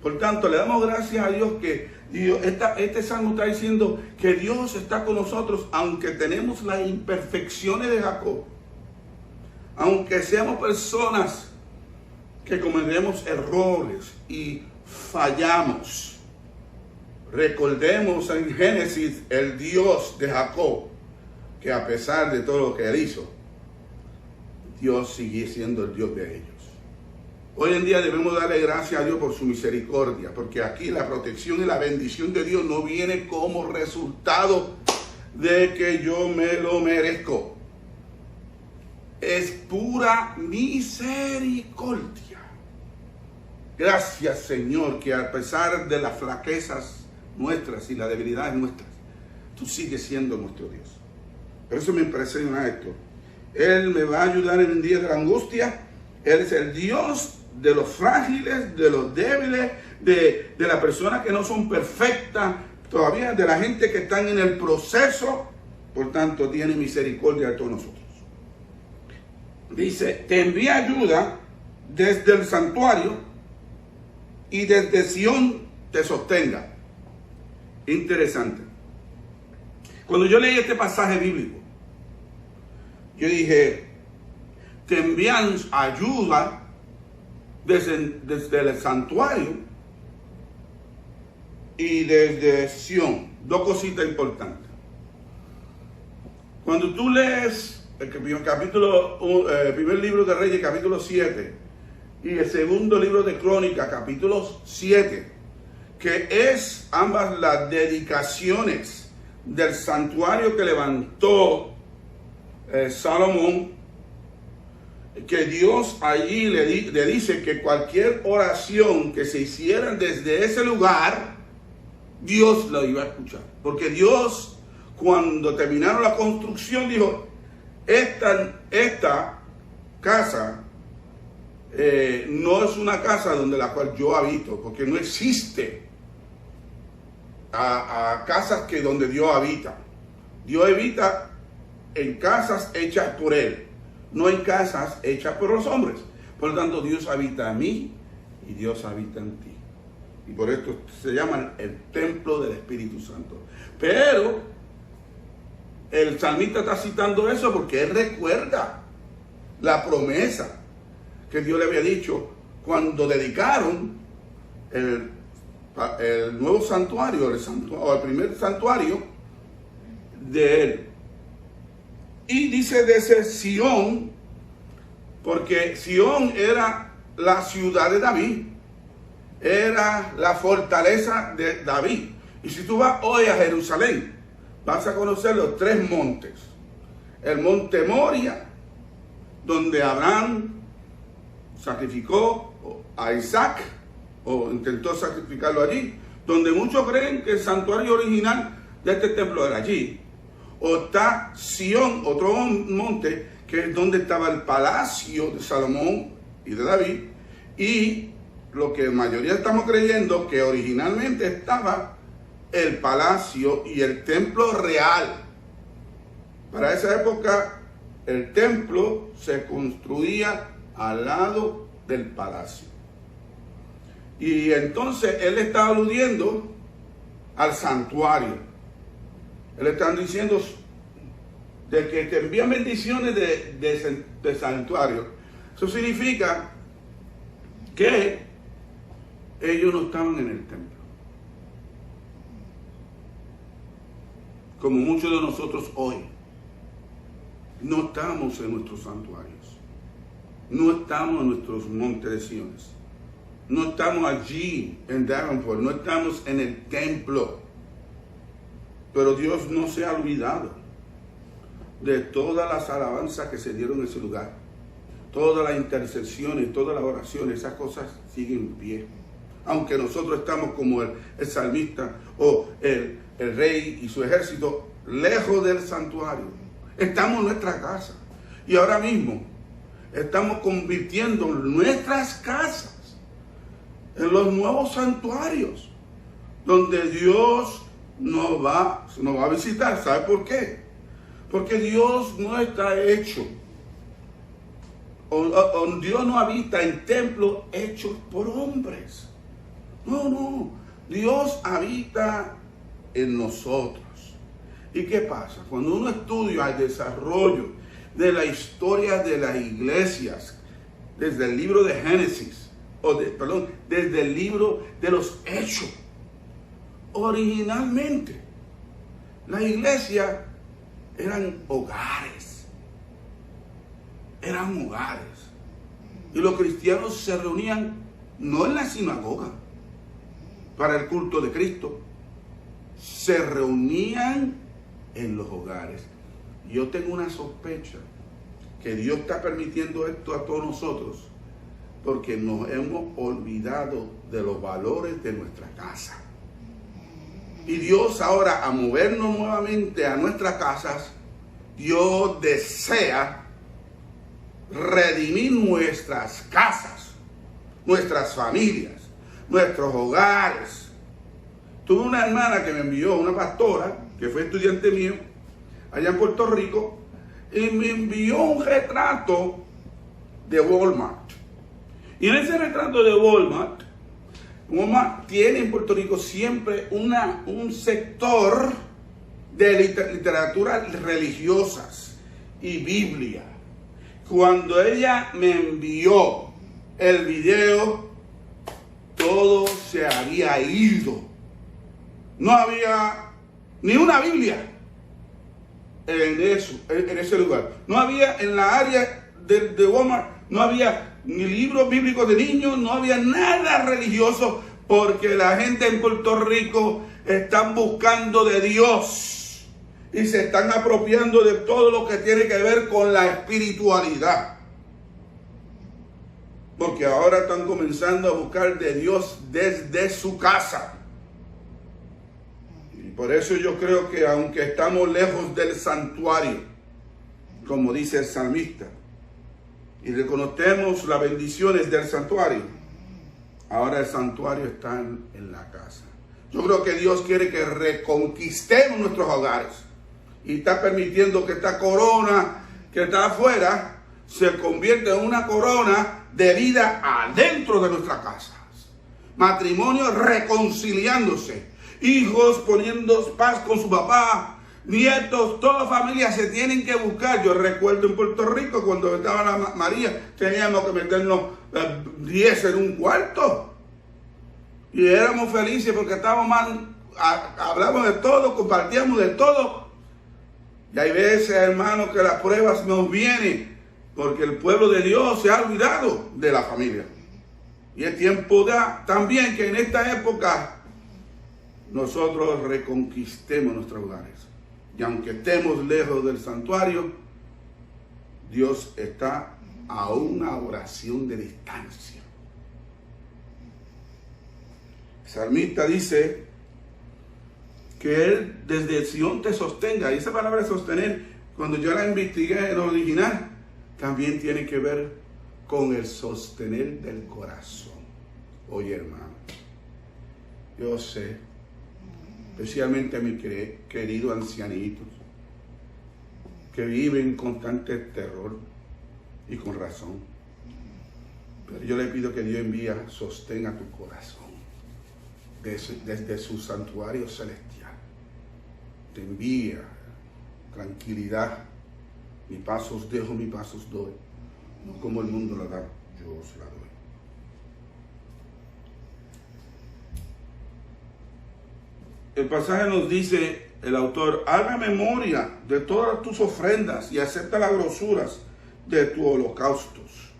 Por tanto, le damos gracias a Dios que este salmo está diciendo que Dios está con nosotros, aunque tenemos las imperfecciones de Jacob, aunque seamos personas que cometemos errores y fallamos. Recordemos en Génesis el Dios de Jacob, que a pesar de todo lo que él hizo, Dios sigue siendo el Dios de ellos. Hoy en día debemos darle gracias a Dios por su misericordia, porque aquí la protección y la bendición de Dios no viene como resultado de que yo me lo merezco. Es pura misericordia. Gracias, Señor, que a pesar de las flaquezas nuestras y las debilidades nuestras, tú sigues siendo nuestro Dios. Por eso me impresiona esto. Él me va a ayudar en el día de la angustia. Él es el Dios de los frágiles, de los débiles, de las personas que no son perfectas, todavía de la gente que están en el proceso. Por tanto, tiene misericordia de todos nosotros. Dice, te envía ayuda desde el santuario y desde Sión te sostenga. Interesante. Cuando yo leí este pasaje bíblico, yo dije, te envían ayuda desde el santuario y desde Sión. Dos cositas importantes. Cuando tú lees el primer libro de Reyes, capítulo 7, y el segundo libro de Crónicas, capítulo 7, que es ambas las dedicaciones del santuario que levantó Salomón, que Dios allí le dice que cualquier oración que se hiciera desde ese lugar, Dios la iba a escuchar. Porque Dios, cuando terminaron la construcción, dijo, esta casa no es una casa donde la cual yo habito, porque no existe a casas que donde Dios habita. Dios habita en casas hechas por Él, no en casas hechas por los hombres. Por lo tanto, Dios habita en mí y Dios habita en ti. Y por esto se llama el templo del Espíritu Santo. Pero el salmista está citando eso porque él recuerda la promesa que Dios le había dicho cuando dedicaron el nuevo santuario, el primer santuario de él. Y dice desde Sión, porque Sión era la ciudad de David, era la fortaleza de David. Y si tú vas hoy a Jerusalén, vas a conocer los tres montes. El monte Moria, donde Abraham sacrificó a Isaac, o intentó sacrificarlo allí, donde muchos creen que el santuario original de este templo era allí. o está Sión, otro monte, que es donde estaba el palacio de Salomón y de David, y lo que la mayoría estamos creyendo que originalmente estaba el palacio y el templo real. Para esa época el templo se construía al lado del palacio. Y entonces él está aludiendo al santuario. Él está diciendo de que te envían bendiciones de santuario. Eso significa que ellos no estaban en el templo, como muchos de nosotros hoy. No estamos en nuestros santuarios, no estamos en nuestros montes de Siones, no estamos allí en Davenport, no estamos en el templo. Pero Dios no se ha olvidado de todas las alabanzas que se dieron en ese lugar, todas las intercesiones, todas las oraciones. Esas cosas siguen en pie. Aunque nosotros estamos como el salmista o el rey y su ejército lejos del santuario, estamos en nuestra casa. Y ahora mismo estamos convirtiendo nuestras casas en los nuevos santuarios donde Dios nos va a visitar. ¿Sabe por qué? Porque Dios no está hecho, Dios no habita en templos hechos por hombres. No, Dios habita en nosotros. ¿Y qué pasa? Cuando uno estudia el desarrollo de la historia de las iglesias, desde el libro de Génesis, desde el libro de los Hechos, originalmente la iglesia eran hogares. Y los cristianos se reunían no en la sinagoga para el culto de Cristo, se reunían en los hogares. Yo tengo una sospecha que Dios está permitiendo esto a todos nosotros porque nos hemos olvidado de los valores de nuestra casa. Y Dios ahora, a movernos nuevamente a nuestras casas, Dios desea redimir nuestras casas, nuestras familias, nuestros hogares. Tuve una hermana que me envió, una pastora, que fue estudiante mío, allá en Puerto Rico, y me envió un retrato de Walmart. Y en ese retrato de Walmart tiene en Puerto Rico siempre un sector de literatura religiosas y Biblia. Cuando ella me envió el video, todo se había ido. No había ni una Biblia en ese lugar. No había en la área de Walmart, no había ni libros bíblicos de niños, no había nada religioso, porque la gente en Puerto Rico están buscando de Dios y se están apropiando de todo lo que tiene que ver con la espiritualidad, porque ahora están comenzando a buscar de Dios desde su casa. Y por eso yo creo que aunque estamos lejos del santuario, como dice el salmista, y reconocemos las bendiciones del santuario, ahora el santuario está en la casa. Yo creo que Dios quiere que reconquistemos nuestros hogares y está permitiendo que esta corona que está afuera se convierta en una corona de vida adentro de nuestras casas. Matrimonios reconciliándose, hijos poniendo paz con su papá, nietos, toda familia se tienen que buscar. Yo recuerdo en Puerto Rico cuando estaba la María, teníamos que meternos 10 en un cuarto y éramos felices porque hablamos de todo, compartíamos de todo. Y hay veces, hermanos, que las pruebas nos vienen porque el pueblo de Dios se ha olvidado de la familia. Y es tiempo también que en esta época nosotros reconquistemos nuestros hogares. Y aunque estemos lejos del santuario, Dios está a una oración de distancia. El salmista dice que Él desde Sion te sostenga. Y esa palabra sostener, cuando yo la investigué en el original, también tiene que ver con el sostener del corazón. Oye, hermano, yo sé, especialmente a mis queridos ancianitos, que viven en constante terror y con razón. Pero yo le pido que Dios envíe sostén a tu corazón desde su santuario celestial. Te envía tranquilidad. Mis pasos dejo, mis pasos doy. No como el mundo la da, yo os la doy. El pasaje nos dice, el autor, haga memoria de todas tus ofrendas y acepta las grosuras de tus holocaustos.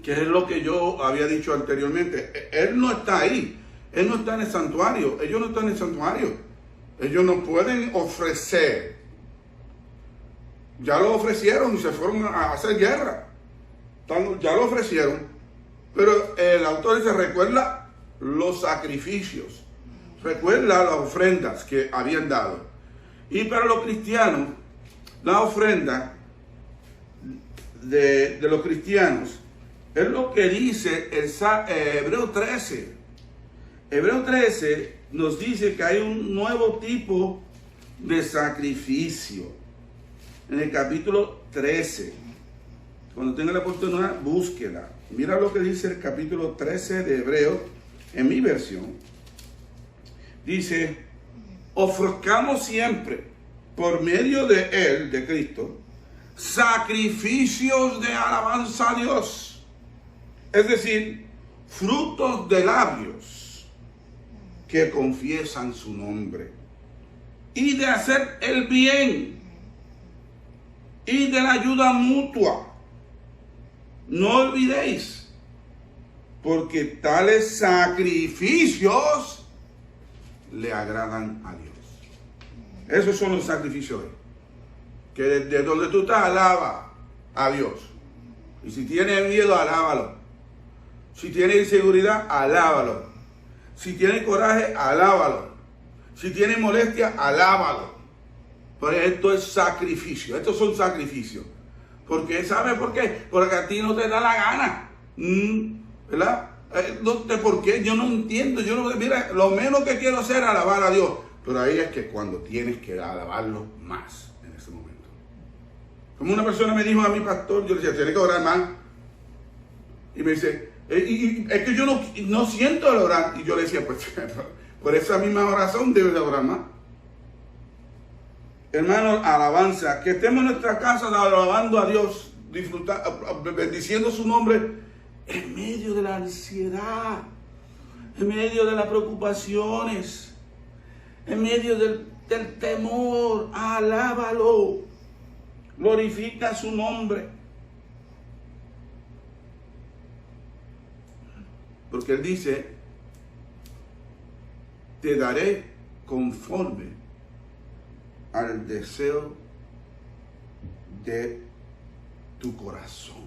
Que es lo que yo había dicho anteriormente. Él no está ahí. Él no está en el santuario. Ellos no están en el santuario. Ellos no pueden ofrecer. Ya lo ofrecieron y se fueron a hacer guerra. Ya lo ofrecieron. Pero el autor dice, recuerda los sacrificios. Recuerda las ofrendas que habían dado. Y para los cristianos, la ofrenda de los cristianos es lo que dice el Hebreo 13. Hebreo 13 nos dice que hay un nuevo tipo de sacrificio. En el capítulo 13. Cuando tenga la oportunidad, búsquela. Mira lo que dice el capítulo 13 de Hebreo en mi versión. Dice, ofrezcamos siempre por medio de Él, de Cristo, sacrificios de alabanza a Dios. Es decir, frutos de labios que confiesan su nombre. Y de hacer el bien. Y de la ayuda mutua. No olvidéis, porque tales sacrificios le agradan a Dios. Esos son los sacrificios. Que desde donde tú estás, alaba a Dios. Y si tienes miedo, alábalo. Si tienes inseguridad, alábalo. Si tienes coraje, alábalo. Si tienes molestia, alábalo. Pero esto es sacrificio. Estos son sacrificios. Porque, ¿sabe por qué? Porque a ti no te da la gana. ¿Verdad? No sé por qué. Yo no entiendo. Mira, lo menos que quiero hacer es alabar a Dios. Pero ahí es que cuando tienes que alabarlo más en ese momento. Como una persona me dijo a mi pastor, yo le decía, tienes que orar más. Y me dice, es que yo no siento el orar. Y yo le decía, pues por esa misma oración debes de orar más. Hermanos, alabanza, que estemos en nuestra casa alabando a Dios, bendiciendo su nombre en medio de la ansiedad, en medio de las preocupaciones, en medio del temor. Alábalo, glorifica su nombre. Porque Él dice, te daré conforme al deseo de tu corazón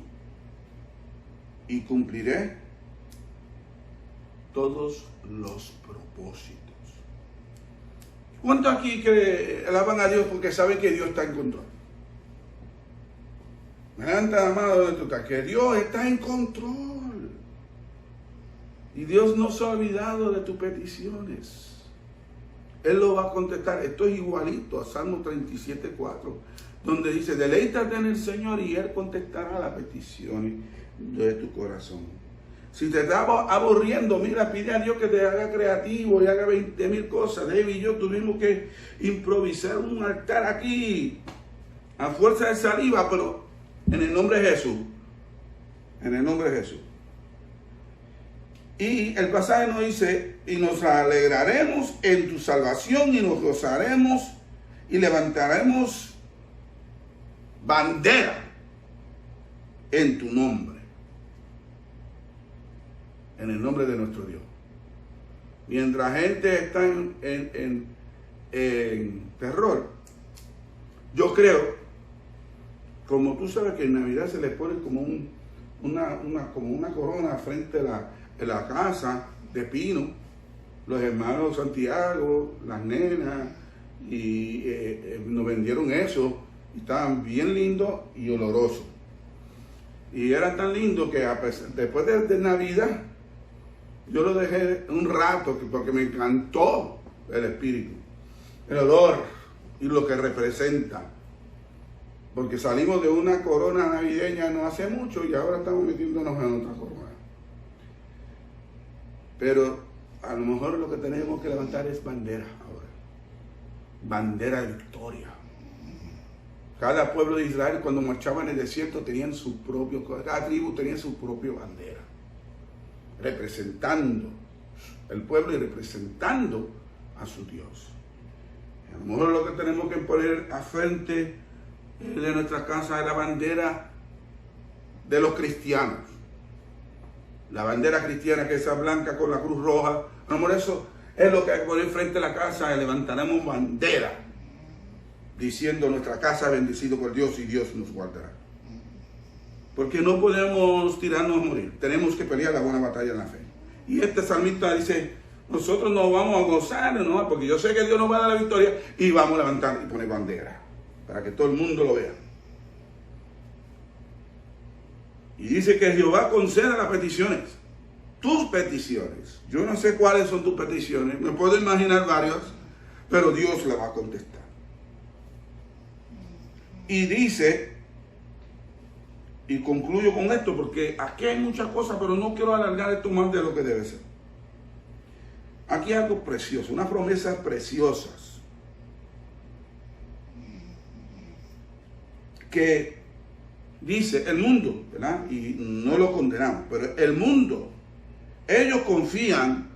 y cumpliré todos los propósitos. ¿Cuántos aquí que alaban a Dios porque saben que Dios está en control? Levanta la mano donde tú estás, que Dios está en control y Dios no se ha olvidado de tus peticiones. Él lo va a contestar. Esto es igualito a Salmo 37:4, donde dice, deleítate en el Señor y Él contestará las peticiones de tu corazón. Si te está aburriendo, mira, pide a Dios que te haga creativo y haga 20,000 cosas. David y yo tuvimos que improvisar un altar aquí a fuerza de saliva, pero en el nombre de Jesús. En el nombre de Jesús. Y el pasaje nos dice, y nos alegraremos en tu salvación y nos gozaremos y levantaremos bandera en tu nombre. En el nombre de nuestro Dios. Mientras gente está en terror, yo creo, como tú sabes que en Navidad se le pone como una corona frente a la casa de pino, los hermanos Santiago, las nenas, y nos vendieron eso, y estaban bien lindos y olorosos. Y eran tan lindos que después de Navidad, yo lo dejé un rato porque me encantó el espíritu, el olor y lo que representa. Porque salimos de una corona navideña no hace mucho y ahora estamos metiéndonos en otra corona. Pero a lo mejor lo que tenemos que levantar es bandera ahora. Bandera de victoria. Cada pueblo de Israel cuando marchaba en el desierto tenían su propio, cada tribu tenía su propia bandera. Representando el pueblo y representando a su Dios. A lo mejor lo que tenemos que poner a frente de nuestra casa es la bandera de los cristianos. La bandera cristiana, que es esa blanca con la cruz roja. A lo mejor eso es lo que hay que poner frente a la casa, y levantaremos bandera diciendo nuestra casa es bendecido por Dios y Dios nos guardará. Porque no podemos tirarnos a morir, tenemos que pelear la buena batalla en la fe. Y este salmista dice, nosotros nos vamos a gozar, ¿no? Porque yo sé que Dios nos va a dar la victoria, y vamos a levantar y poner bandera para que todo el mundo lo vea. Y dice que Jehová conceda las peticiones, tus peticiones. Yo no sé cuáles son tus peticiones, me puedo imaginar varias, pero Dios la va a contestar. Y dice, y concluyo con esto, porque aquí hay muchas cosas, pero no quiero alargar esto más de lo que debe ser. Aquí hay algo precioso, unas promesas preciosas, que dice el mundo, ¿verdad? Y no lo condenamos, pero el mundo, ellos confían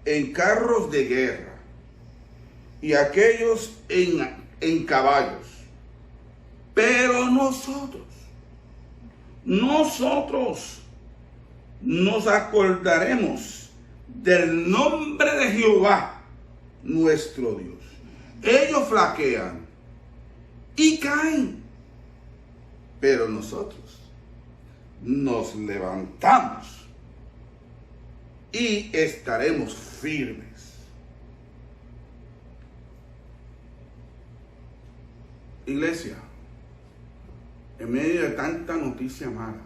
en carros de guerra y aquellos en caballos. Pero nosotros nos acordaremos del nombre de Jehová, nuestro Dios. Ellos flaquean y caen, pero nosotros nos levantamos y estaremos firmes. Iglesia, en medio de tanta noticia mala,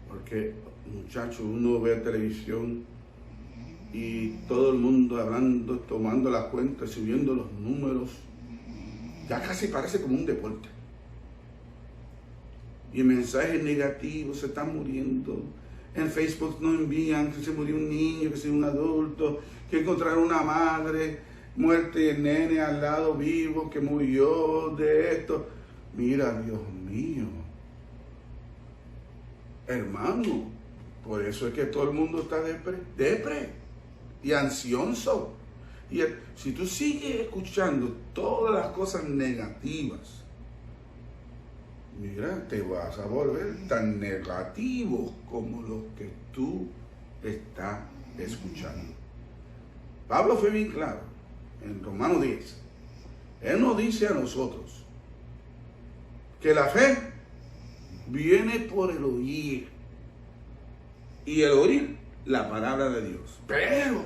porque muchachos, uno ve televisión y todo el mundo hablando, tomando las cuentas, subiendo los números, ya casi parece como un deporte. Y mensajes negativos, se están muriendo. En Facebook nos envían que se murió un niño, que se murió un adulto, que encontraron una madre muerta y el nene al lado vivo, que murió de esto. Mira, Dios mío, hermano, por eso es que todo el mundo está depre y ansioso. Y si tú sigues escuchando todas las cosas negativas, mira, te vas a volver tan negativo como lo que tú estás escuchando. Pablo fue bien claro en Romanos 10. Él nos dice a nosotros que la fe viene por el oír, y el oír la palabra de Dios. Pero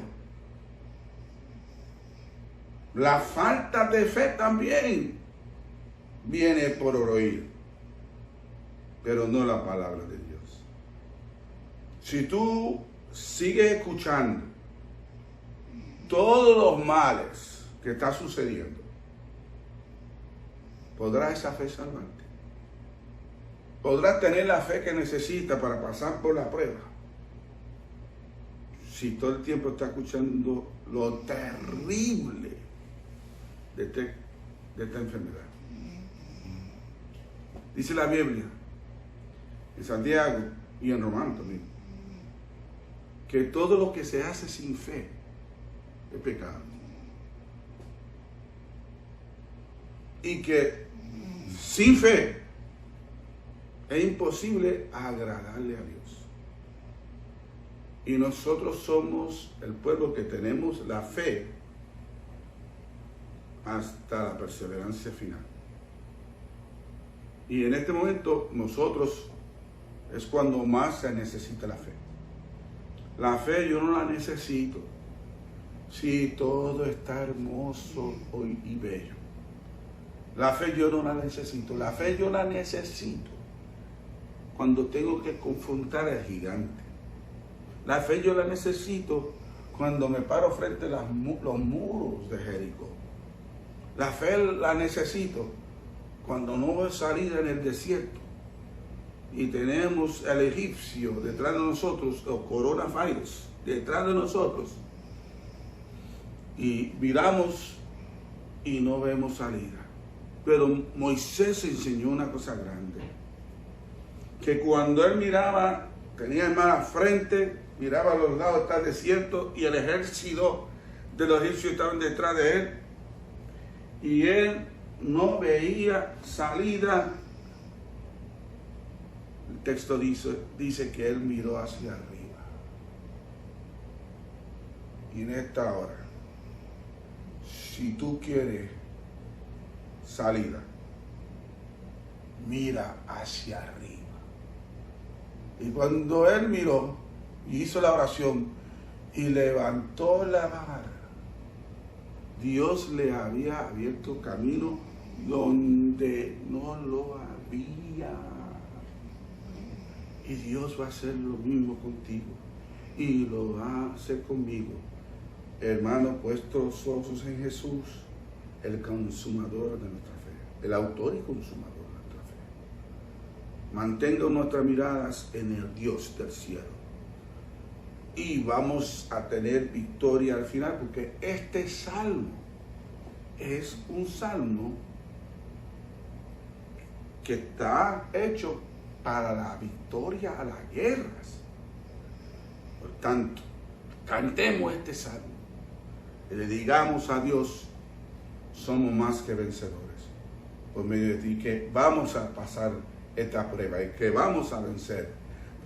la falta de fe también viene por el oír, pero no la palabra de Dios. Si tú sigues escuchando todos los males que está sucediendo, ¿podrá esa fe salvarte? ¿Podrás tener la fe que necesitas para pasar por la prueba? Si todo el tiempo estás escuchando lo terrible de esta enfermedad. Dice la Biblia, en Santiago y en Romanos también, que todo lo que se hace sin fe es pecado. Y que sin fe es imposible agradarle a Dios. Y nosotros somos el pueblo que tenemos la fe hasta la perseverancia final. Y en este momento nosotros es cuando más se necesita la fe. La fe yo no la necesito. Sí, todo está hermoso hoy y bello. La fe yo no la necesito. La fe yo la necesito cuando tengo que confrontar al gigante. La fe yo la necesito cuando me paro frente a los muros de Jericó. La fe la necesito cuando no voy a salir en el desierto y tenemos al egipcio detrás de nosotros, o coronavirus detrás de nosotros, y miramos y no vemos salida. Pero Moisés enseñó una cosa grande, que cuando él miraba, tenía el mar al frente, miraba a los lados, está el desierto, y el ejército de los egipcios estaban detrás de él, y él no veía salida. El texto dice que él miró hacia arriba. Y en esta hora, si tú quieres salida, mira hacia arriba. Y cuando él miró y hizo la oración y levantó la vara, Dios le había abierto camino donde no lo había. Y Dios va a hacer lo mismo contigo y lo va a hacer conmigo. Hermano, puesto los ojos en Jesús, el consumador de nuestra fe, el autor y consumador de nuestra fe. Mantenga nuestras miradas en el Dios del cielo. Y vamos a tener victoria al final, porque este salmo es un salmo que está hecho para la victoria a las guerras. Por tanto, cantemos este salmo y le digamos a Dios: somos más que vencedores por medio de ti, que vamos a pasar esta prueba y que vamos a vencer,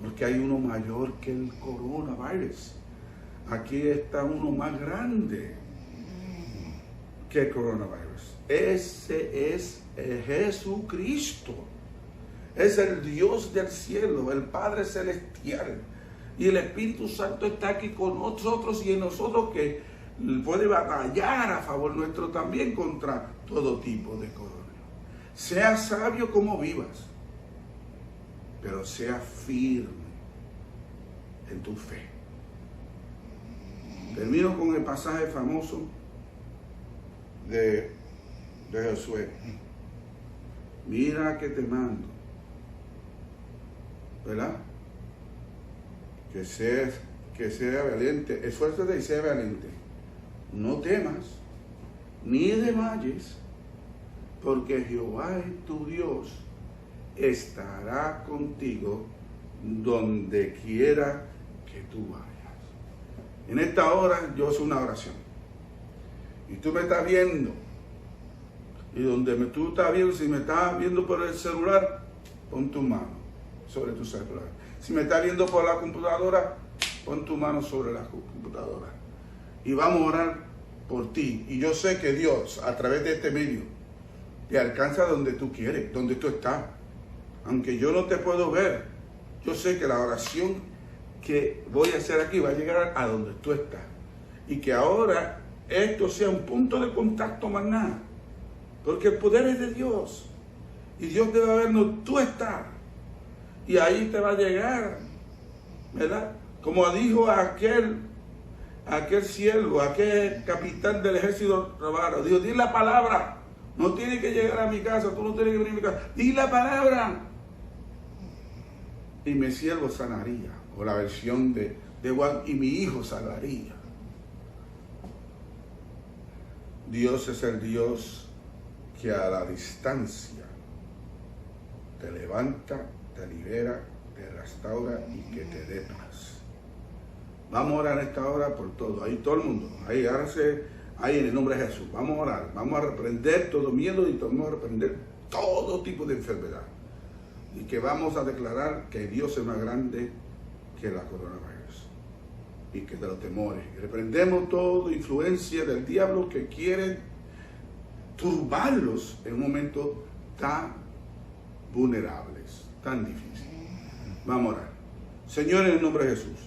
porque hay uno mayor que el coronavirus. Aquí está uno más grande que el coronavirus. Ese es Jesucristo. Es el Dios del cielo, el Padre celestial. Y el Espíritu Santo está aquí con nosotros y en nosotros, que puede batallar a favor nuestro también contra todo tipo de corona. Sea sabio como vivas, pero sea firme en tu fe. Termino con el pasaje famoso de Josué. Mira que te mando, ¿verdad? Que sea valiente, esfuérzate y sea valiente. No temas, ni desmayes, porque Jehová tu Dios estará contigo donde quiera que tú vayas. En esta hora yo hago una oración. Y tú me estás viendo. Y donde tú estás viendo, si me estás viendo por el celular, pon tu mano sobre tu celular. Si me estás viendo por la computadora, pon tu mano sobre la computadora. Y vamos a orar por ti. Y yo sé que Dios, a través de este medio, te alcanza donde tú quieres, donde tú estás. Aunque yo no te puedo ver, yo sé que la oración que voy a hacer aquí va a llegar a donde tú estás. Y que ahora esto sea un punto de contacto más nada. Porque el poder es de Dios. Y Dios debe vernos, tú estás. Y ahí te va a llegar, ¿verdad? Como dijo aquel siervo, aquel capitán del ejército romano, dijo: di la palabra, no tienes que llegar a mi casa, tú no tienes que venir a mi casa, di la palabra. Y mi siervo sanaría, o la versión de Juan, y mi hijo sanaría. Dios es el Dios que a la distancia te levanta, te libera, te restaura y que te dé paz. Vamos a orar esta hora por todo. Ahí todo el mundo. Ahí, ahí en el nombre de Jesús. Vamos a orar. Vamos a reprender todo miedo y vamos a reprender todo tipo de enfermedad. Y que vamos a declarar que Dios es más grande que la coronavirus. Y que de los temores. Y reprendemos toda influencia del diablo que quiere turbarlos en un momento tan vulnerables, tan difícil. Vamos a orar. Señor, en el nombre de Jesús,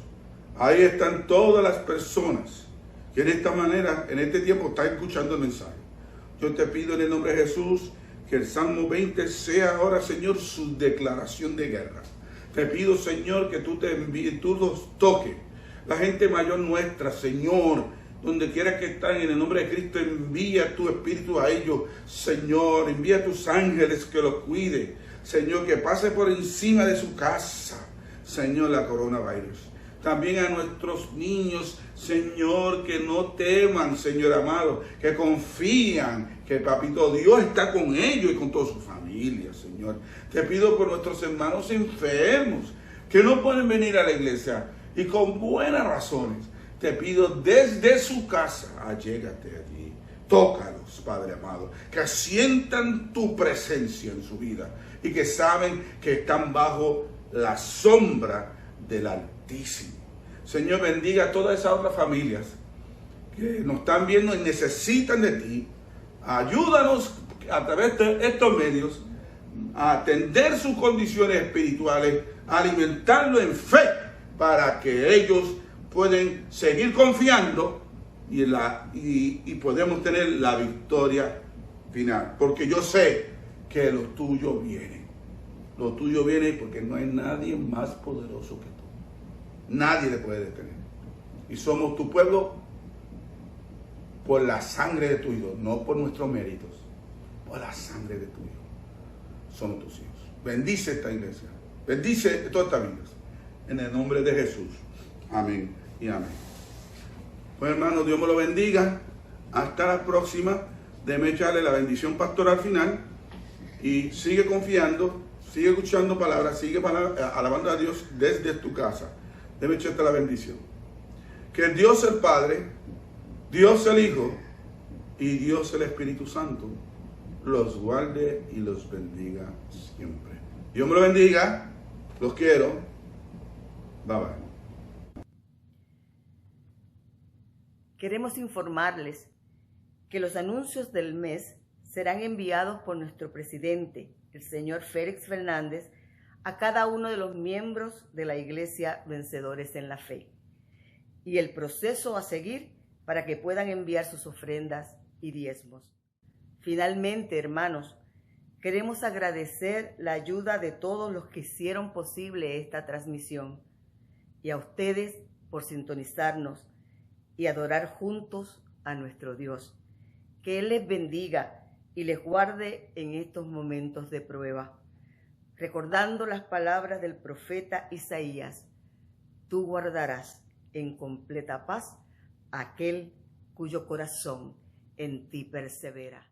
ahí están todas las personas que en esta manera, en este tiempo, está escuchando el mensaje. Yo te pido en el nombre de Jesús que el Salmo 20 sea ahora, Señor, su declaración de guerra. Te pido, Señor, que tú te envíes, tú los toques. La gente mayor nuestra, Señor, donde quiera que están, en el nombre de Cristo, envía tu espíritu a ellos, Señor. Envía tus ángeles que los cuide, Señor, que pase por encima de su casa, Señor, la coronavirus. También a nuestros niños, Señor, que no teman, Señor amado, que confían que Papito Dios está con ellos y con toda su familia, Señor. Te pido por nuestros hermanos enfermos, que no pueden venir a la iglesia y con buenas razones. Te pido desde su casa, allégate allí. Tócalos, Padre amado, que sientan tu presencia en su vida y que saben que están bajo la sombra del Altísimo. Señor, bendiga a todas esas otras familias que nos están viendo y necesitan de ti. Ayúdanos a través de estos medios a atender sus condiciones espirituales, a alimentarlo en fe para que ellos puedan seguir confiando y podemos tener la victoria final. Porque yo sé que lo tuyo viene. Lo tuyo viene porque no hay nadie más poderoso que tú. Nadie le puede detener. Y somos tu pueblo por la sangre de tu Hijo, no por nuestros méritos, por la sangre de tu Hijo. Somos tus hijos. Bendice esta iglesia. Bendice todas estas vidas. En el nombre de Jesús. Amén y amén. Pues hermanos, Dios me lo bendiga. Hasta la próxima. Déjeme echarle la bendición pastoral final. Y sigue confiando, sigue escuchando palabras, sigue alabando a Dios desde tu casa. Déjame echarte la bendición. Que Dios el Padre, Dios el Hijo y Dios el Espíritu Santo los guarde y los bendiga siempre. Dios me lo bendiga. Los quiero. Bye bye. Queremos informarles que los anuncios del mes serán enviados por nuestro presidente, el señor Félix Fernández, a cada uno de los miembros de la Iglesia Vencedores en la Fe, y el proceso a seguir para que puedan enviar sus ofrendas y diezmos. Finalmente, hermanos, queremos agradecer la ayuda de todos los que hicieron posible esta transmisión, y a ustedes por sintonizarnos y adorar juntos a nuestro Dios. Que Él les bendiga y les guarde en estos momentos de prueba. Recordando las palabras del profeta Isaías: tú guardarás en completa paz a aquel cuyo corazón en ti persevera.